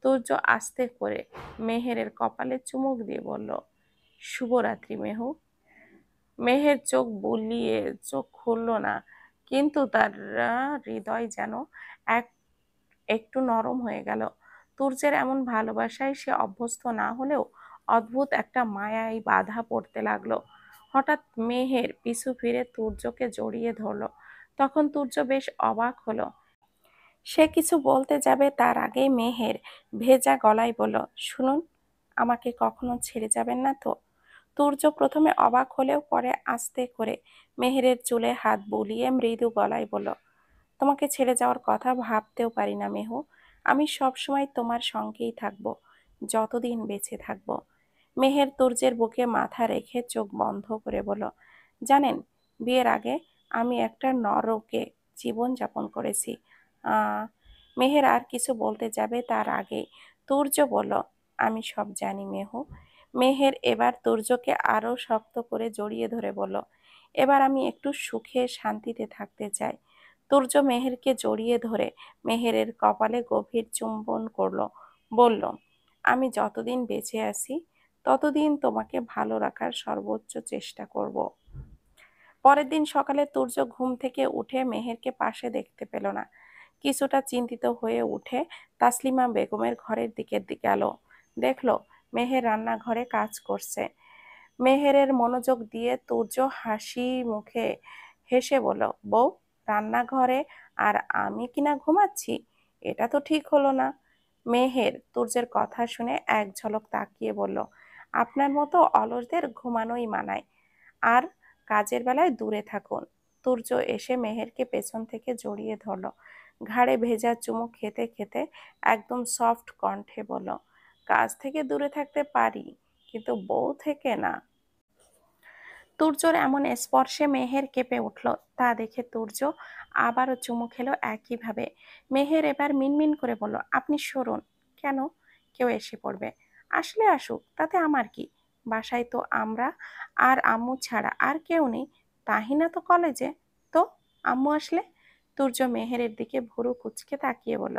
A: তুর্য আস্তে করে মেহেরের কপালে চুমুক দিয়ে বলল, শুভরাত্রি মেহু। মেহের চোখ বুলিয়ে চোখ খুলল না, কিন্তু তার হৃদয় যেন এক একটু নরম হয়ে গেল। তুর্যের এমন ভালোবাসায় সে অভ্যস্ত না হলেও অদ্ভুত একটা মায়ায় বাধা পড়তে লাগলো। হঠাৎ মেহের পিছু ফিরে তুর্যকে জড়িয়ে ধরলো। তখন তুর্য বেশ অবাক হলো। সে কিছু বলতে যাবে তার আগেই মেহের ভেজা গলায় বলল, শুনুন, আমাকে কখনো ছেড়ে যাবেন না তো? তুর্য প্রথমে অবাক হলেও পরে আস্তে করে মেহেরের চুলে হাত বুলিয়ে মৃদু গলায় বলল, তোমাকে ছেড়ে যাওয়ার কথা ভাবতেও পারি না মেহু। আমি সব সময় তোমার সঙ্গেই থাকবো, যতদিন বেঁচে থাকবো। মেহের তুর্যের বুকে মাথা রেখে চোখ বন্ধ করে বলল, জানেন, বিয়ের আগে আমি একটা নরকে জীবন যাপন করেছি। আহ মেহের আর কিছু বলতে যাবে তার আগেই তুর্য বলল, আমি সব জানি মেহু। মেহের এবার তুর্যকে আরো শক্ত করে জড়িয়ে ধরে বলল, এবার আমি একটু সুখে শান্তিতে থাকতে চাই। তুর্য মেহেরকে জড়িয়ে ধরে মেহেরের কপালে গভীর চুম্বন করলো, বলল, আমি যতদিন বেঁচে আছি ততদিন তোমাকে ভালো রাখার সর্বোচ্চ চেষ্টা করব। পরের দিন সকালে তুর্য ঘুম থেকে উঠে মেহেরকে পাশে দেখতে পেল না। কিছুটা চিন্তিত হয়ে উঠে তাসলিমা বেগমের ঘরের দিকে গেল। দেখলো মেহের রান্নাঘরে কাজ করছে। মেহেরের মনোযোগ দিয়ে তুর্য হাসি মুখে হেসে বলল, বউ রান্নাঘরে আর আমি কিনা ঘুমাচ্ছি? এটা তো ঠিক হলো না। মেহের তুর্যের কথা শুনে এক ঝলক তাকিয়ে বলল, আপনার মতো অলসদের ঘুমানোই মানায়, আর কাজের বেলায় দূরে থাকুন। তুর্য এসে মেহেরকে পেছন থেকে জড়িয়ে ধরল। ঘাড়ে ভেজা চুমু খেতে খেতে একদম সফট কণ্ঠে বলল, কাজ থেকে দূরে থাকতে পারি, কিন্তু বউ থেকে না। তুর্যর এমন স্পর্শে মেহের কেঁপে উঠল। তা দেখে তুর্য আবারও চুমু খেলো একইভাবে। মেহের এবার মিনমিন করে বলল, আপনি সরুন। কেন? কেউ এসে পড়বে। আসলে আসুক, তাতে আমার কি? বাসায় তো আমরা আর আম্মু ছাড়া আর কেউ নেই। তাহিনা তো কলেজে। তো আম্মু আসলে? তুর্য মেহেরের দিকে ভুরু কুঁচকে তাকিয়ে বলল,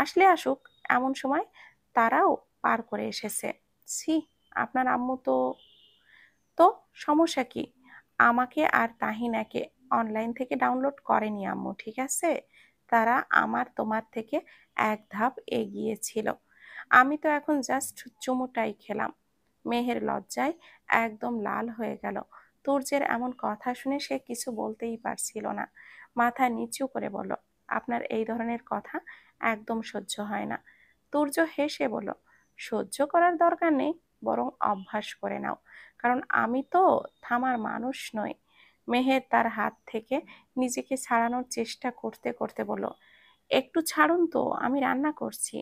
A: আসলে আসুক, এমন সময় তারাও পার করে এসেছে। ছি, আপনার আম্মু তো। তো সমস্যা কি? আমাকে আর তাহিনাকে অনলাইন থেকে ডাউনলোড করেনি আম্মু, ঠিক আছে? তারা আমার তোমার থেকে এক ধাপ এগিয়ে ছিল। আমি তো এখন জাস্ট চুমুটাই খেলাম। মেহের লজ্জায় একদম লাল হয়ে গেল। তুর্যের এমন কথা শুনে সে কিছু বলতেই পারছিল না। মাথা নিচু করে বলল, আপনার এই ধরনের কথা একদম সহ্য হয় না। তুর্য হেসে বলল, সহ্য করার দরকার নেই, বরং অভ্যাস করে নাও, কারণ আমি তো থামার মানুষ নই। মেহের তার হাত থেকে নিজেকে ছাড়ানোর চেষ্টা করতে করতে বলল, একটু ছাড়ুন তো, আমি রান্না করছি।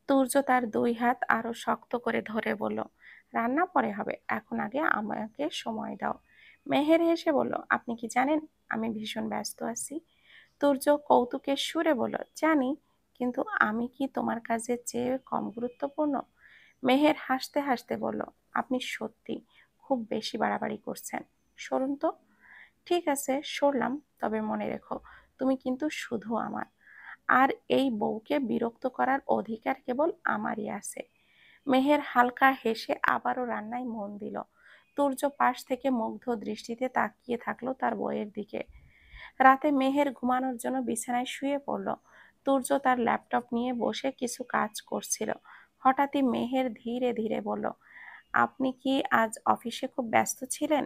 A: তুর্য তার দুই হাত আরো শক্ত করে ধরে বলল, রান্না পরে হবে, এখন আগে আমাকে সময় দাও। মেহের হেসে বলল, আপনি কি জানেন আমি ভীষণ ব্যস্ত আছি? তুর্য কৌতুকের সুরে বলল, জানি, কিন্তু আমি কি তোমার কাজের চেয়ে কম গুরুত্বপূর্ণ? মেহের হাসতে হাসতে বলল, আপনি সত্যি খুব বেশি বাড়াবাড়ি করছেন। সরুন তো। ঠিক আছে, সরলাম, তবে মনে রেখো, তুমি কিন্তু শুধু আমার। আর এই বউকে বিরক্ত করার অধিকার কেবল আমারই আছে। মেহের হালকা হেসে আবারও রান্নায় মন দিল। তুর্য পাশ থেকে মুগ্ধ দৃষ্টিতে তাকিয়ে থাকলো তার বউয়ের দিকে। রাতে মেহের ঘুমানোর জন্য বিছানায় শুয়ে পড়ল। তুর্য তার ল্যাপটপ নিয়ে বসে কিছু কাজ করছিল। হঠাৎই মেহের ধীরে ধীরে বলল, আপনি কি আজ অফিসে খুব ব্যস্ত ছিলেন?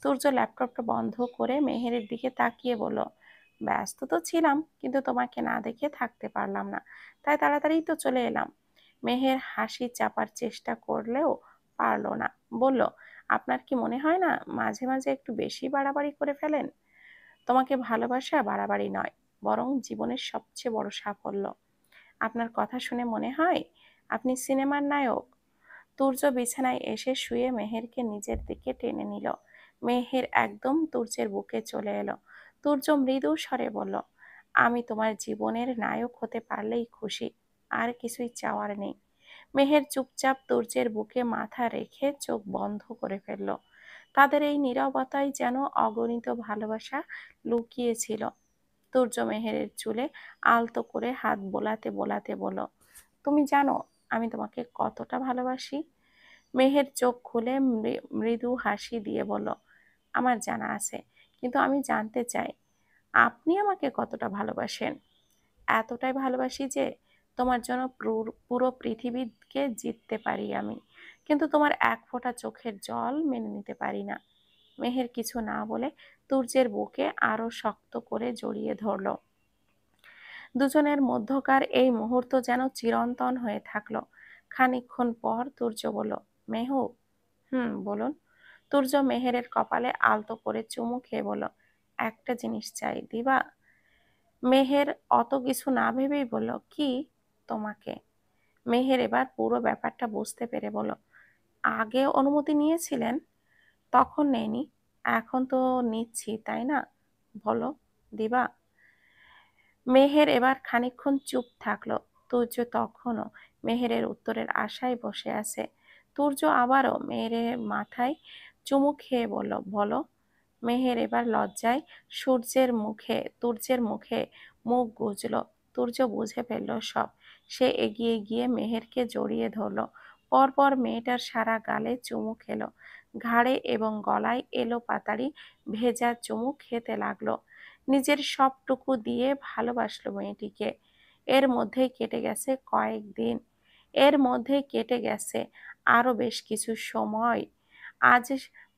A: তুর্য ল্যাপটপটা বন্ধ করে মেহেরের দিকে তাকিয়ে বলল, ব্যস্ত তো ছিলাম, কিন্তু তোমাকে না দেখে থাকতে পারলাম না, তাই তাড়াতাড়ি তো চলে এলাম। মেহের হাসি চাপার চেষ্টা করলেও পারল না। বলল, আপনার কি মনে হয় না মাঝে মাঝে একটু বেশি বাড়াবাড়ি করে ফেলেন? তোমাকে ভালোবাসা বাড়াবাড়ি নয়, বরং জীবনের সবচেয়ে বড় সাফল্য। আপনার কথা শুনে মনে হয় আপনি সিনেমার নায়ক। তুর্য বিছানায় এসে শুয়ে মেহেরকে নিজের দিকে টেনে নিল। মেহের একদম তুর্যের বুকে চলে এলো। তুর্য মৃদু স্বরে বলল, আমি তোমার জীবনের নায়ক হতে পারলেই খুশি, আর কিছুই চাওয়ার নেই। মেহের চুপচাপ তুর্যের বুকে মাথা রেখে চোখ বন্ধ করে ফেলল। তাদের এই নীরবতায় যেন অগণিত ভালোবাসা লুকিয়ে ছিল। তুর্য মেহেরের চুলে আলতো করে হাত বোলাতে বোলাতে বলল, তুমি জানো আমি তোমাকে কতটা ভালোবাসি? মেহের চোখ খুলে মৃদু হাসি দিয়ে বলল, আমার জানা আছে, কিন্তু আমি জানতে চাই আপনি আমাকে কতটা ভালোবাসেন। এতটাই ভালোবাসি যে তোমার জন্য পুরো পৃথিবীকে জিততে পারি আমি, কিন্তু তোমার এক ফোঁটা চোখের জল মেনে নিতে পারি না। মেহের কিছু না বলে তুর্যের বুকে আরো শক্ত করে জড়িয়ে ধরল। দুজনের মধ্যকার এই মুহূর্ত যেন চিরন্তন হয়ে থাকলো। খানিকক্ষণ পর তুর্য বলল, মেহু। বলুন। তুর্য মেহেরের কপালে আলতো করে চুমু খেয়ে বলল, একটা জিনিস চাই, দিবা? মেহের অত কিছু না ভেবেই বলল, কি? তোমাকে। মেহের এবার পুরো ব্যাপারটা বুঝতে পেরে বলল, আগে অনুমতি নিয়েছিলেন? তখন নেইনি, এখন তো নিচ্ছি, তাই না? বলো, দিবা? মেহের এবার খানিকক্ষণ চুপ থাকলো। তুর্য তখনও মেহেরের উত্তরের আশায় বসে আছে। তুর্য আবারও মেহেরের মাথায় চুমু খেয়ে বলল, বলো। মেহের এবার লজ্জায় তুর্যের মুখে মুখ গুজল। তুর্য বুঝে ফেলল সব। সে এগিয়ে গিয়ে মেহেরকে জড়িয়ে ধরল। পরপর মেয়েটার সারা গালে চুমু খেলো। ঘাড়ে এবং গলায় এলো পাতাড়ি ভেজা চুমু খেতে লাগলো। নিজের সবটুকু দিয়ে ভালোবাসলো মেয়েটিকে। এর মধ্যেই কেটে গেছে কয়েকদিন। এর মধ্যেই কেটে গেছে আরো বেশ কিছু সময়। আজ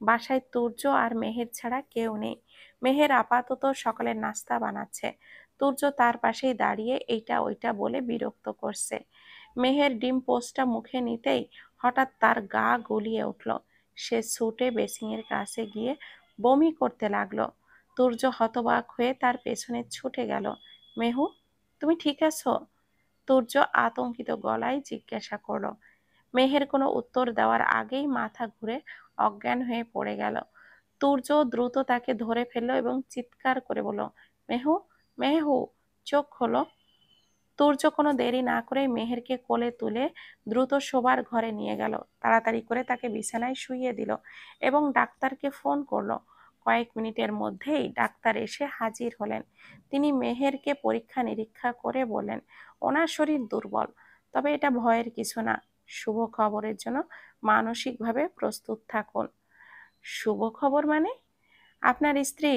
A: বাসায় তুর্য আর মেহের ছাড়া কেউ নেই। মেহের আপাতত সকালের নাস্তা বানাচ্ছে। তুর্য তার পাশেই দাঁড়িয়ে এইটা ওইটা বলে বিরক্ত করছে। মেহের ডিম পোস্টটা মুখে নিতেই হঠাৎ তার গা গুলিয়ে উঠল। সে ছুটে বেসিংয়ের কাছে গিয়ে বমি করতে লাগলো। তুর্য হতবাক হয়ে তার পেছনে ছুটে গেল। মেহু, তুমি ঠিক আছো? তুর্য আতঙ্কিত গলায় জিজ্ঞাসা করলো। মেহের কোনো উত্তর দেওয়ার আগেই মাথা ঘুরে অজ্ঞান হয়ে পড়ে গেল। তুর্য দ্রুত তাকে ধরে ফেললো এবং চিৎকার করে বলল, মেহু, মেহু, চোখ খোলো। তুর্য কোনো দেরি না করে মেহেরকে কোলে তুলে দ্রুত শোবার ঘরে নিয়ে গেল। তাড়াতাড়ি করে তাকে বিছানায় শুইয়ে দিল এবং ডাক্তারকে ফোন করলো। কয়েক মিনিটের মধ্যেই ডাক্তার এসে হাজির হলেন। তিনি মেহেরকে পরীক্ষা নিরীক্ষা করে বললেন, ওনার শরীর দুর্বল, তবে এটা ভয়ের কিছু না। শুভ খবরের জন্য মানসিকভাবে প্রস্তুত থাকুন। শুভ খবর মানে? আপনার স্ত্রী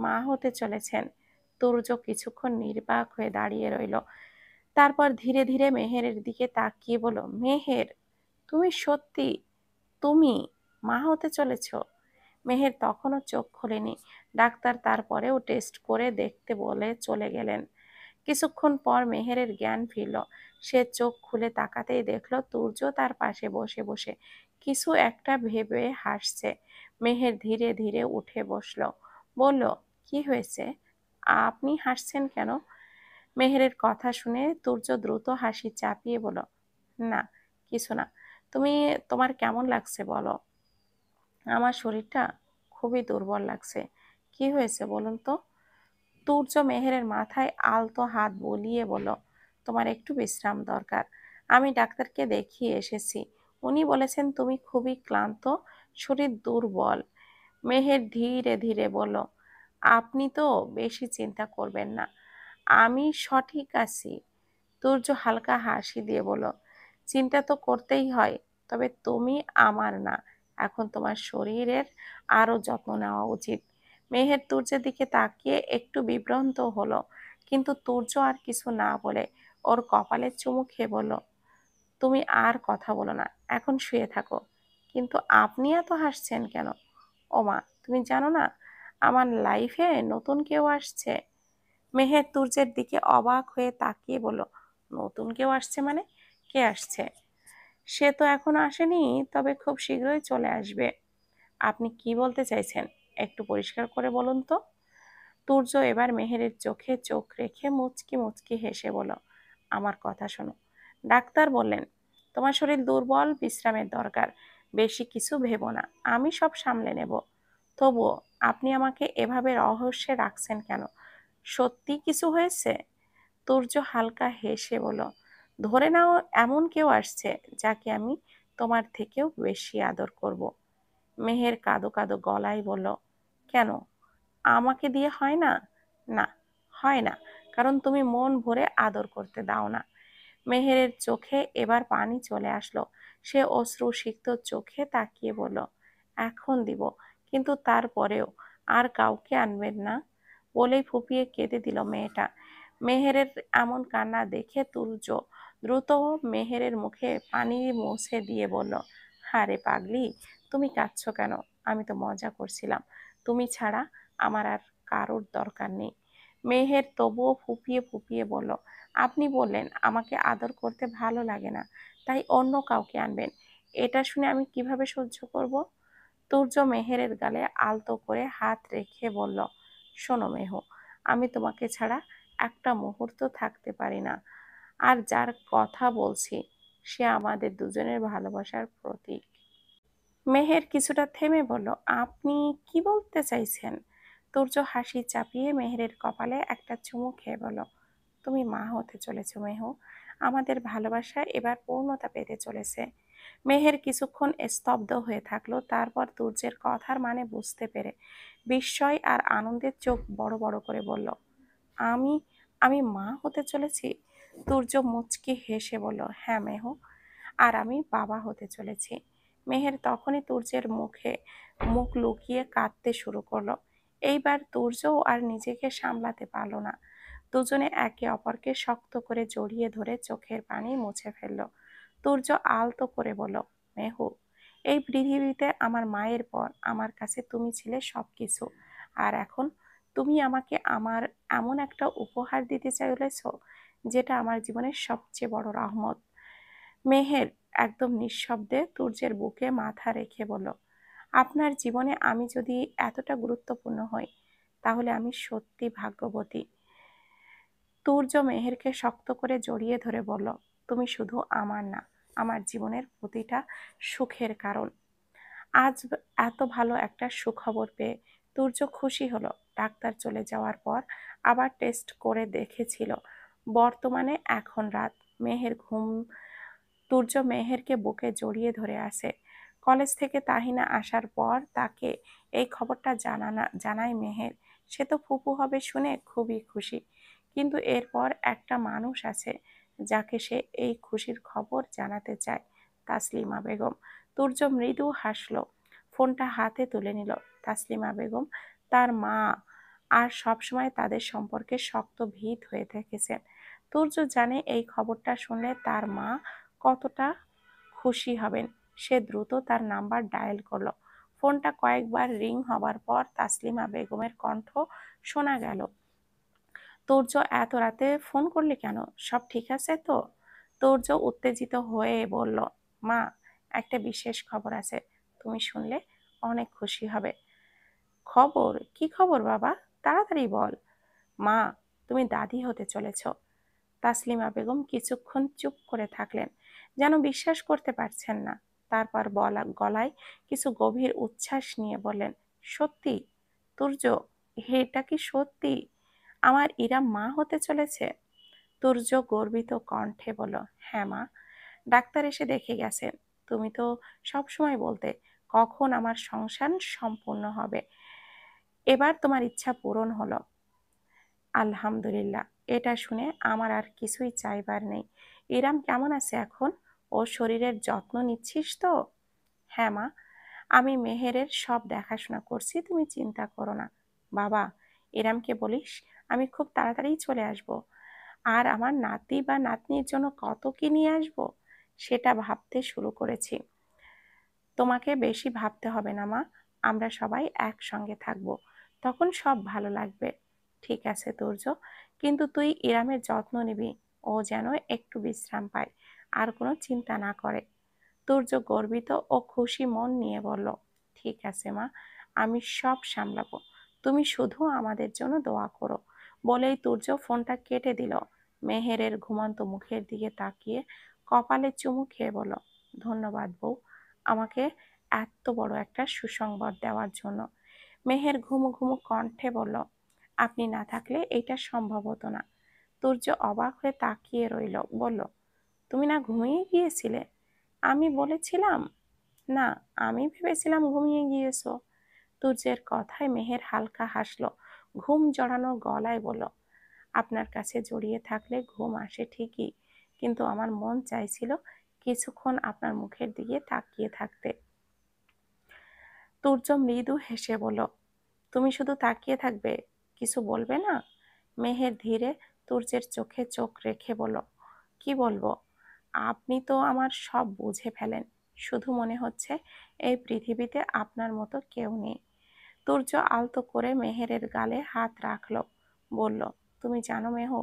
A: মা হতে চলেছেন। তুর্য কিছুক্ষণ নির্বাক হয়ে দাঁড়িয়ে রইল, তারপর ধীরে ধীরে মেহেরের দিকে তাকিয়ে বলল, মেহের, তুমি সত্যি, তুমি মা হতে চলেছ? মেহের তখনও চোখ খোলেনি। ডাক্তার তারপরেও টেস্ট করে দেখতে বলে চলে গেলেন। কিছুক্ষণ পর মেহেরের জ্ঞান ফিরল। সে চোখ খুলে তাকাতেই দেখল তুর্য তার পাশে বসে বসে কিছু একটা ভেবে হাসছে। মেহের ধীরে ধীরে উঠে বসল, বলল, কি হয়েছে, আপনি হাসছেন কেন? মেহেরের কথা শুনে তুর্য দ্রুত হাসি চাপিয়ে বলল, না, কিছু না। তোমার কেমন লাগছে বলো? আমার শরীরটা খুবই দুর্বল লাগছে। কি হয়েছে বলুন তো? তুর্য মেহেরের মাথায় আলতো হাত বুলিয়ে বলল, তোমার একটু বিশ্রাম দরকার। আমি ডাক্তারকে দেখিয়ে এসেছি, উনি বলেছেন তুমি খুবই ক্লান্ত, শরীর দুর্বল। মেহের ধীরে ধীরে বলল, আপনি তো বেশি চিন্তা করবেন না, আমি সঠিক আছি। তুর্য হালকা হাসি দিয়ে বলল, চিন্তা তো করতেই হয়, তবে তুমি আমার না, এখন তোমার শরীরের আরো যত্ন নেওয়া উচিত। মেহের তুর্যের দিকে তাকিয়ে একটু বিভ্রান্ত হলো, কিন্তু তুর্য আর কিছু না বলে ওর কপালে চুমু খেয়ে বলল, তুমি আর কথা বলো না, এখন শুয়ে থাকো। কিন্তু আপনি এত হাসছেন কেন? ওমা, তুমি জানো না আমার লাইফে নতুন কেউ আসছে? মেহের তুর্যের দিকে অবাক হয়ে তাকিয়ে বলল, নতুন কেউ আসছে মানে? কে আসছে? সে তো এখনো আসেনি, তবে খুব শীঘ্রই চলে আসবে। আপনি কি বলতে চাইছেন, একটু পরিষ্কার করে বলুন তো। তুর্য এবার মেহেরের চোখে চোখ রেখে মুচকি মুচকি হেসে বলল, আমার কথা শোনো। ডাক্তার বললেন তোমার শরীর দুর্বল, বিশ্রামের দরকার। বেশি কিছু ভেবো না, আমি সব সামলে নেব। তবুও আপনি আমাকে এভাবে রহস্যে রাখছেন কেন? সত্যি কিছু হয়েছে? তুর্য হালকা হেসে বলল, ধরে নাও এমন কেউ আসছে যাকে আমি তোমার থেকেও বেশি আদর করব। মেহের কাঁদো কাঁদো গলায় বলল, কেন, আমাকে দিয়ে হয় না? না, হয় না, কারণ তুমি মন ভরে আদর করতে দাও না। মেহেরের চোখে এবার পানি চলে আসলো। সে অশ্রুসিক্ত চোখে তাকিয়ে বলল, এখন দিব, কিন্তু তারপরেও আর কাউকে আনবেন না। বলেই ফুপিয়ে কেঁদে দিল মেয়েটা। মেহেরের এমন কান্না দেখে তুর্য দ্রুত মেহেরের মুখে পানি মুছে দিয়ে বলল, আরে পাগলি, তুমি কাঁদছো কেন? আমি তো মজা করছিলাম, তুমি ছাড়া আমার আর কারোর দরকার নেই। মেহের তবুও ফুপিয়ে ফুপিয়ে বলল, আপনি বললেন আমাকে আদর করতে ভালো লাগে না, তাই অন্য কাউকে আনবেন। এটা শুনে আমি কিভাবে সহ্য করব? তুর্য মেহেরের গালে আলতো করে হাত রেখে বলল, শোনো মেহু, আমি তোমাকে ছাড়া একটা মুহূর্ত থাকতে পারি না। আর যার কথা বলছি সে আমাদের দুজনের ভালোবাসার প্রতীক। মেহের কিছুটা থেমে বলল, আপনি কি বলতে চাইছেন? তুর্য হাসি চাপিয়ে মেহেরের কপালে একটা চুমু খেয়ে বলল, তুমি মা হতে চলেছো মেহু, আমাদের ভালোবাসা এবার পূর্ণতা পেতে চলেছে। মেহের কিছুক্ষণ স্তব্ধ হয়ে থাকলো, তারপর তুর্যের কথার মানে বুঝতে পেরে বিস্ময় আর আনন্দের চোখ বড় বড় করে বলল, আমি আমি মা হতে চলেছি? তুর্য মুচকি হেসে বলল, হ্যাঁ মেহু, আর আমি বাবা হতে চলেছি। মেহের তখনই তুর্যের মুখে মুখ লুকিয়ে কাঁদতে শুরু করলো। এইবার তুর্যও আর নিজেকে সামলাতে পারলো না। দুজনে একে অপরকে শক্ত করে জড়িয়ে ধরে চোখের পানি মুছে ফেলল। তুর্য আলতো করে বলল, মেহু, এই পৃথিবীতে আমার মায়ের পর আমার কাছে তুমি ছিলে সবকিছু। আর এখন তুমি আমাকে আমার এমন একটা উপহার দিতে চাইলেছ যেটা আমার জীবনের সবচেয়ে বড় রহমত। মেহের একদম নিঃশব্দে তুর্যের বুকে মাথা রেখে বলল, আপনার জীবনে আমি যদি এতটা গুরুত্বপূর্ণ হই, তাহলে আমি সত্যি ভাগ্যবতী। তুর্য মেহেরকে শক্ত করে জড়িয়ে ধরে বলল, তুমি শুধু আমার না, আমার জীবনের প্রতিটা সুখের কারণ। আজ এত ভালো একটা সুখবর পেয়ে তুর্য খুশি হলো। ডাক্তার চলে যাওয়ার পর আবার টেস্ট করে দেখেছিল। বর্তমানে এখন রাত। মেহের ঘুম তুর্য মেহেরকে বুকে জড়িয়ে ধরে আছে। কলেজ থেকে তাহিনা আসার পর তাকে এই খবরটা জানায় মেহের। সে তো ফুপু হবে শুনে খুবই খুশি, কিন্তু এরপর একটা মানুষ আছে যাকে সে এই খুশির খবর জানাতে চায়, তাসলিমা বেগম। তুর্য মৃদু হাসলো, ফোনটা হাতে তুলে নিল। তাসলিমা বেগম তার মা, আর সবসময় তাদের সম্পর্কে শক্ত ভিত হয়ে থেকেছেন। তুর্য জানে এই খবরটা শুনলে তার মা কতটা খুশি হবেন। সে দ্রুত তার নাম্বার ডায়াল করলো। ফোনটা কয়েকবার রিং হবার পর তাসলিমা বেগমের কণ্ঠ শোনা গেল। তুর্য, এত রাতে ফোন করলি কেন? সব ঠিক আছে তো? তুর্য উত্তেজিত হয়ে বলল, মা, একটা বিশেষ খবর আছে, তুমি শুনলে অনেক খুশি হবে। খবর? কি খবর বাবা, তাড়াতাড়ি বল। মা, তুমি দাদি হতে চলেছ। তাসলিমা বেগম কিছুক্ষণ চুপ করে থাকলেন, যেন বিশ্বাস করতে পারছেন না। তারপর গলায় কিছু গভীর উচ্ছ্বাস নিয়ে বললেন, সত্যি? তুর্য, এটা কি সত্যি? আমার ইরা মা হতে চলেছে? তুর্য গর্বিত কণ্ঠে বলল, হ্যাঁ মা, ডাক্তার এসে দেখে গেছেন। তুমি তো সব সময় বলতে কখন আমার সংসার সম্পূর্ণ হবে। এবার তোমার ইচ্ছা পূরণ হলো। আলহামদুলিল্লাহ। এটা শুনে আমার আর কিছুই চাইবার নেই। ইরাম কেমন আছে এখন? ও শরীরের যত্ন নিচ্ছিস তো? হ্যাঁ মা, আমি মেহেরের সব দেখাশোনা করছি, তুমি চিন্তা করো না। বাবা, ইরামকে বলিস আমি খুব তাড়াতাড়ি চলে আসব। আর আমার নাতি বা নাতনির জন্য কত কি নিয়ে আসব সেটা ভাবতে শুরু করেছি। তোমাকে বেশি ভাবতে হবে না মা, আমরা সবাই একসঙ্গে থাকবো, তখন সব ভালো লাগবে। ঠিক আছে তুর্য, কিন্তু তুই ইরামের যত্ন নিবি, ও যেন একটু বিশ্রাম পায়, আর কোনো চিন্তা না করে। তুর্য গর্বিত ও খুশি মন নিয়ে বলল, ঠিক আছে মা, আমি সব সামলাবো, তুমি শুধু আমাদের জন্য দোয়া করো। বলেই তুর্য ফোনটা কেটে দিল। মেহেরের ঘুমন্ত মুখের দিকে তাকিয়ে কপালে চুমু খেয়ে বলল, ধন্যবাদ বউ, আমাকে এত বড় একটা সুসংবাদ দেওয়ার জন্য। মেহের ঘুমু ঘুমু কণ্ঠে বলল, আপনি না থাকলে এটা সম্ভব হতো না। তুর্য অবাক হয়ে তাকিয়ে রইল, বলল, তুমি না ঘুমিয়ে গিয়েছিলে? আমি বলেছিলাম? না, আমি ভেবেছিলাম ঘুমিয়ে গিয়েছো। তুর্যের কথায় মেহের হালকা হাসলো, ঘুম জড়ানো গলায় বলল, আপনার কাছে জড়িয়ে থাকলে ঘুম আসে ঠিকই, কিন্তু আমার মন চাইছিল কিছুক্ষণ আপনার মুখের দিকে তাকিয়ে থাকতে। তুর্য মৃদু হেসে বলল, তুমি শুধু তাকিয়ে থাকবে, কিছু বলবে না? মেহের ধীরে তুর্যের চোখে চোখ রেখে বলল, কি বলবো? আপনি তো আমার সব বুঝে ফেলেন, শুধু মনে হচ্ছে এই পৃথিবীতে আপনার মতো কেউ নেই। তুর্য আলতো করে মেহেরের গালে হাত রাখলো, বলল, তুমি জানো মেহু,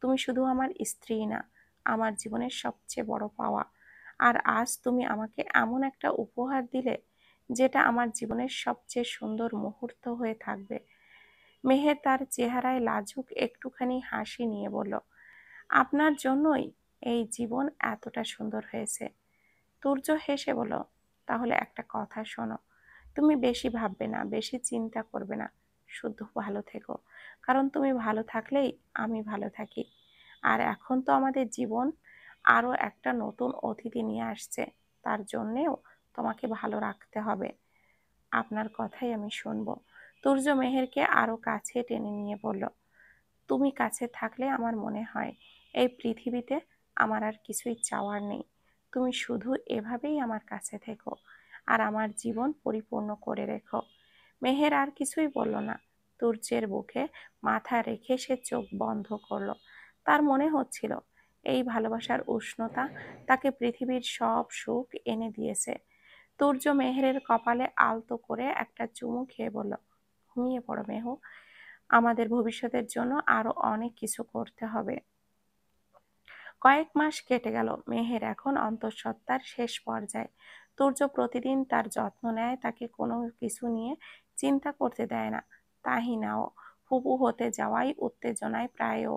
A: তুমি শুধু আমার স্ত্রী না, আমার জীবনের সবচেয়ে বড় পাওয়া। আর আজ তুমি আমাকে এমন একটা উপহার দিলে যেটা আমার জীবনের সবচেয়ে সুন্দর মুহূর্ত হয়ে থাকবে। মেহের তার চেহারায় লাজুক একটুখানি হাসি নিয়ে বলল, আপনার জন্যই এই জীবন এতটা সুন্দর হয়েছে। তুর্য হেসে বলল, তাহলে একটা কথা শোনো, তুমি বেশি ভাববে না, বেশি চিন্তা করবে না, শুধু ভালো থেকো, কারণ তুমি ভালো থাকলেই আমি ভালো থাকি। আর এখন তো আমাদের জীবন আরো একটা নতুন অতিথি নিয়ে আসছে, তার জন্যেও তোমাকে ভালো রাখতে হবে। আপনার কথাই আমি শুনবো। তুর্য মেহেরকে আরো কাছে টেনে নিয়ে বলল, তুমি কাছে থাকলে আমার মনে হয় এই পৃথিবীতে আমার আর কিছুই চাওয়ার নেই। তুমি শুধু এভাবেই আমার কাছে থেকো আর আমার জীবন পরিপূর্ণ করে রেখো। মেহের আর কিছুই বলল না। তুর্যের বুকে মাথা রেখে সে চোখ বন্ধ করলো। তার মনে হচ্ছিল এই ভালোবাসার উষ্ণতা তাকে পৃথিবীর সব সুখ এনে দিয়েছে। তুর্য মেহেরের কপালে আলতো করে একটা চুমু খেয়ে বলল, ঘুমিয়ে পড়ো মেহু, আমাদের ভবিষ্যতের জন্য আরো অনেক কিছু করতে হবে। কয়েক মাস কেটে গেল। মেহের এখন অন্তঃসত্ত্বার শেষ পর্যায়ে। তুর্য প্রতিদিন তার যত্ন নেয়, তাকে কোনো কিছু নিয়ে চিন্তা করতে দেয় না। তাহিনাও ফুপু হতে যাওয়াই উত্তেজনায় প্রায়ও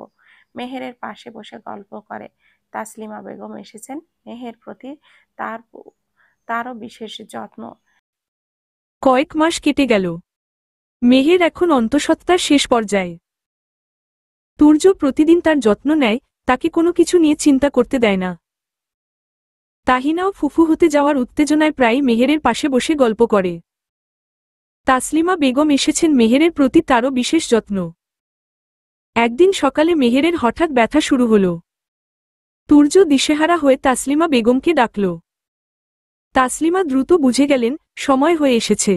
A: মেহেরের পাশে বসে গল্প করে। তাসলিমা বেগম এসেছেন, মেহের প্রতি তার তারও বিশেষ যত্ন।
B: কয়েক মাস কেটে গেল। মেহের এখন অন্তঃসত্ত্বার শেষ পর্যায়ে। তুর্য প্রতিদিন তার যত্ন নেয়, তাকে কোনো কিছু নিয়ে চিন্তা করতে দেয় না। তাহিনাও ফুফু হতে যাওয়ার উত্তেজনায় প্রায় মেহেরের পাশে বসে গল্প করে। তাসলিমা বেগম এসেছেন মেহেরের প্রতি তারও বিশেষ যত্ন। একদিন সকালে মেহেরের হঠাৎ ব্যথা শুরু হল। তুর্য দিশেহারা হয়ে তাসলিমা বেগমকে ডাকল। তাসলিমা দ্রুত বুঝে গেলেন সময় হয়ে এসেছে।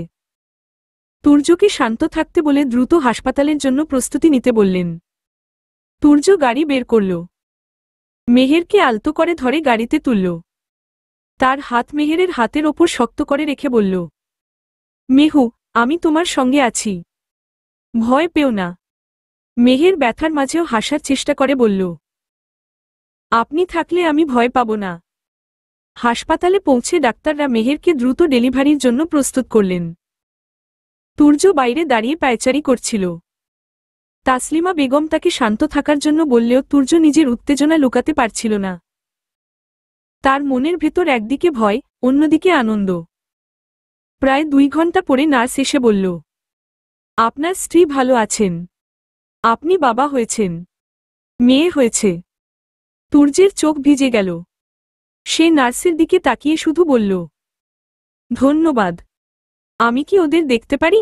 B: তুর্যকে শান্ত থাকতে বলে দ্রুত হাসপাতালের জন্য প্রস্তুতি নিতে বললেন। তুর্য গাড়ি বের করল। মেহেরকে আলতো করে ধরে গাড়িতে তুলল। তার হাত মেহেরের হাতের ওপর শক্ত করে রেখে বলল, মেহু, আমি তোমার সঙ্গে আছি, ভয় পেও না। মেহের ব্যথার মাঝেও হাসার চেষ্টা করে বলল, আপনি থাকলে আমি ভয় পাব না। হাসপাতালে পৌঁছে ডাক্তাররা মেহেরকে দ্রুত ডেলিভারির জন্য প্রস্তুত করলেন। তুর্য বাইরে দাঁড়িয়ে পায়চারি করছিল। তাসলিমা বেগম তাকে শান্ত থাকার জন্য বললেও তুর্য নিজের উত্তেজনা লুকাতে পারছিল না। তার মনের ভেতর একদিকে ভয়, অন্যদিকে আনন্দ। প্রায় 2 ঘন্টা পরে নার্স এসে বলল, আপনার স্ত্রী ভালো আছেন, আপনি বাবা হয়েছেন, মেয়ে হয়েছে। তুর্যের চোখ ভিজে গেল। সে নার্সের দিকে তাকিয়ে শুধু বলল, ধন্যবাদ। আমি কি ওদের দেখতে পারি?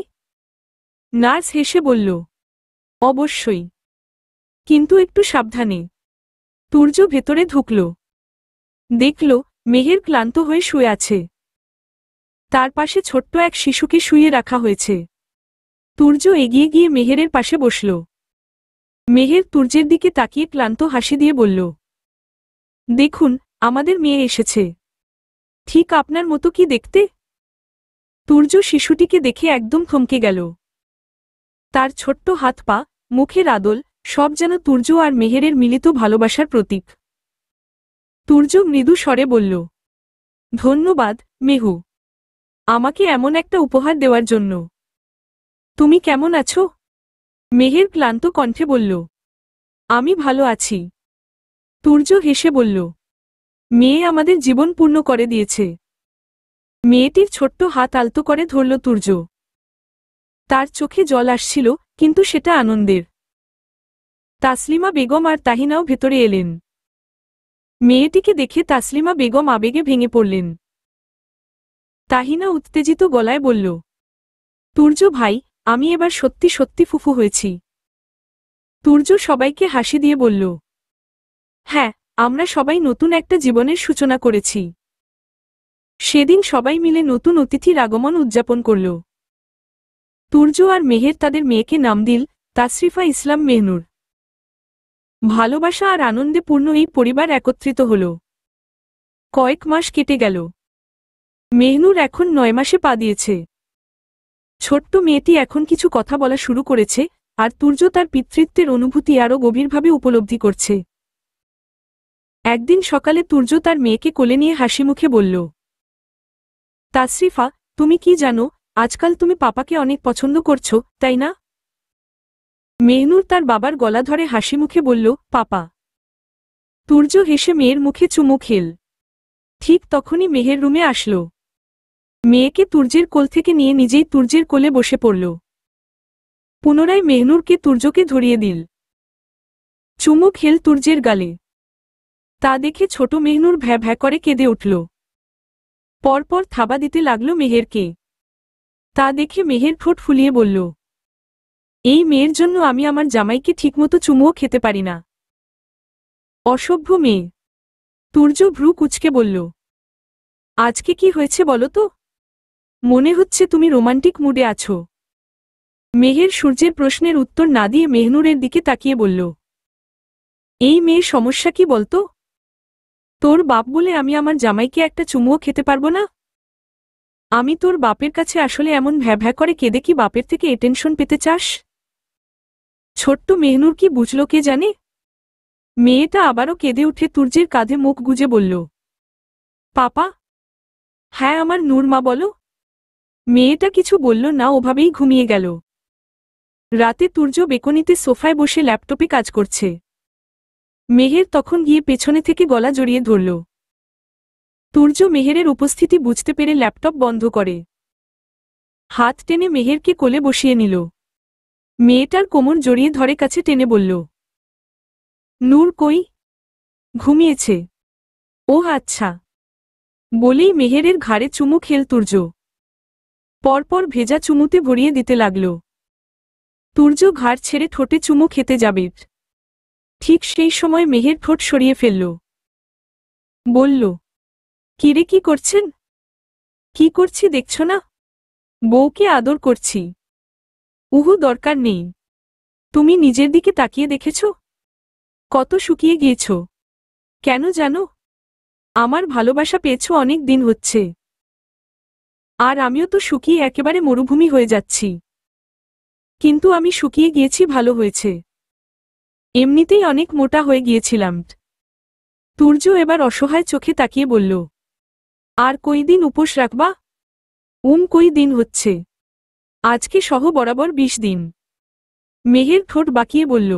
B: নার্স হেসে বলল, অবশ্যই, কিন্তু একটু সাবধানে। তুর্য ভেতরে ঢুকল। দেখল মেহের ক্লান্ত হয়ে শুয়ে আছে। তার পাশে ছোট্ট এক শিশুকে শুইয়ে রাখা হয়েছে। তুর্য এগিয়ে গিয়ে মেহেরের পাশে বসল। মেহের তুর্যের দিকে তাকিয়ে ক্লান্ত হাসি দিয়ে বলল, দেখুন, আমাদের মেয়ে এসেছে, ঠিক আপনার মতো কি দেখতে? তুর্য শিশুটিকে দেখে একদম থমকে গেল। তার ছোট্ট হাত পা, মুখের আদল, সব যেন তুর্য আর মেহেরের মিলিত ভালোবাসার প্রতীক। তুর্য মৃদু স্বরে বলল, ধন্যবাদ, মেহু, আমাকে এমন একটা উপহার দেওয়ার জন্য। তুমি কেমন আছো? মেহের ক্লান্ত কণ্ঠে বলল, আমি ভালো আছি। তুর্য হেসে বলল, মেয়ে আমাদের জীবন পূর্ণ করে দিয়েছে। মেয়েটির ছোট্ট হাত আলতো করে ধরল তুর্য। তার চোখে জল আসছিল, কিন্তু সেটা আনন্দের। তাসলিমা বেগম আর তাহিনাও ভেতরে এলেন। মেয়েটিকে দেখে তাসলিমা বেগম আবেগে ভেঙে পড়লেন। তাহিনা উত্তেজিত গলায় বলল, তুর্য ভাই, আমি এবার সত্যি সত্যি ফুফু হয়েছি। তুর্য সবাইকে হাসি দিয়ে বলল, হ্যাঁ, আমরা সবাই নতুন একটা জীবনের সূচনা করেছি। সেদিন সবাই মিলে নতুন অতিথির আগমন উদযাপন করল। তুর্য আর মেহের তাদের মেয়েকে নাম দিল তাসরিফা ইসলাম মেহনুর। ভালোবাসা আর আনন্দে পূর্ণ এই পরিবার একত্রিত হল। কয়েক মাস কেটে গেল। মেহনুর এখন 9 মাসে পা দিয়েছে। ছোট্ট মেয়েটি এখন কিছু কথা বলা শুরু করেছে, আর তুর্য তার পিতৃত্বের অনুভূতি আরও গভীরভাবে উপলব্ধি করছে। একদিন সকালে তুর্য তার মেয়েকে কোলে নিয়ে হাসিমুখে বলল, তাসরিফা, তুমি কি জানো, আজকাল তুমি পাপাকে অনেক পছন্দ করছো, তাই না? মেহনুর তার বাবার গলা ধরে হাসিমুখে বলল, পাপা। তুর্য হেসে মেয়ের মুখে চুমু খেল। ঠিক তখনই মেহের রুমে আসল। মেয়েকে তুর্যের কোল থেকে নিয়ে নিজেই তুর্যের কোলে বসে পড়ল। পুনরায় মেহনুরকে তুর্যকে ধরিয়ে দিল। চুমু খেল তুর্যের গালে। তা দেখে ছোট মেহনুর ভ্যা ভ্যা করে কেঁদে উঠল। পরপর থাবা দিতে লাগল মেহেরকে। তা দেখে মেহের ঠোঁট ফুলিয়ে বলল, এই মেয়ের জন্য আমি আমার জামাইকে ঠিকমতো চুমুও খেতে পারি না। অসভ্য মেয়ে। তুর্য ভ্রু কুঁচকে বলল, আজকে কি হয়েছে বলো তো? মনে হচ্ছে তুমি রোমান্টিক মুডে আছো। মেহের সূর্যের প্রশ্নের উত্তর না দিয়ে মেহনুরের দিকে তাকিয়ে বলল, এই মেয়ের সমস্যা কি বলতো? তোর বাপ বলে আমি আমার জামাইকে একটা চুমুও খেতে পারবো না? আমি তোর বাপের কাছে আসলে এমন ভ্যা ভ্যা করে কেঁদে কি বাপের থেকে এটেনশন পেতে চাস? ছোট্ট মেহনুর কি বুঝল কে জানে? মেয়েটা আবারও কেঁদে উঠে তুর্যের কাঁধে মুখ গুজে বলল, পাপা। হ্যাঁ আমার নূর মা, বলো। মেয়েটা কিছু বলল না, ওভাবেই ঘুমিয়ে গেল। রাতে তুর্য বেকনিতে সোফায় বসে ল্যাপটপে কাজ করছে। মেহের তখন গিয়ে পেছনে থেকে গলা জড়িয়ে ধরল। তুর্য মেহেরের উপস্থিতি বুঝতে পেরে ল্যাপটপ বন্ধ করে। হাত টেনে মেহেরকে কোলে বসিয়ে নিল। মেয়েটার কোমর জড়িয়ে ধরে কাছে টেনে বলল, নূর কই? ঘুমিয়েছে। ও আচ্ছা। বলেই মেহেরের ঘাড়ে চুমু খেল তুর্য। পরপর ভেজা চুমুতে ভরিয়ে দিতে লাগল। তুর্য ঘাড় ছেড়ে ঠোঁটে চুমু খেতে যাবে, ঠিক সেই সময় মেহের ঠোঁট সরিয়ে ফেলল। বলল, কিরে কি করছেন? কি করছি দেখছ না? বউকে আদর করছি। উহু দরকার নেই। তুমি নিজের দিকে তাকিয়ে দেখেছ? কত শুকিয়ে গিয়েছ। কেন জানো? আমার ভালোবাসা পেয়েছ অনেক দিন হচ্ছে। আর আমিও তো শুকিয়ে একেবারে মরুভূমি হয়ে যাচ্ছি। কিন্তু আমি শুকিয়ে গিয়েছি ভালো হয়েছে। এমনিতেই অনেক মোটা হয়ে গিয়েছিলাম। তুর্য এবার অসহায় চোখে তাকিয়ে বলল, আর কই দিন উপোস রাখবা? কই দিন হচ্ছে। আজকে সহ বরাবর 20 দিন। মেহের ঠোঁট বাঁকিয়ে বলল,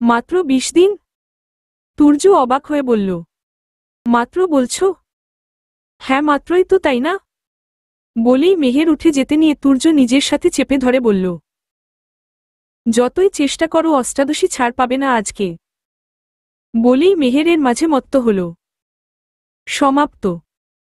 B: মাত্র 20 দিন? তুর্য অবাক হয়ে বলল, মাত্র বলছো? হ্যাঁ মাত্রই তো, তাই না? বলেই মেহের উঠে যেতে নিয়ে তুর্য নিজের সাথে চেপে ধরে বলল, যতই চেষ্টা করো অষ্টাদশী ছাড় পাবে না আজকে। বলেই মেহেরের মাঝে মত্ত হল। সমাপ্ত।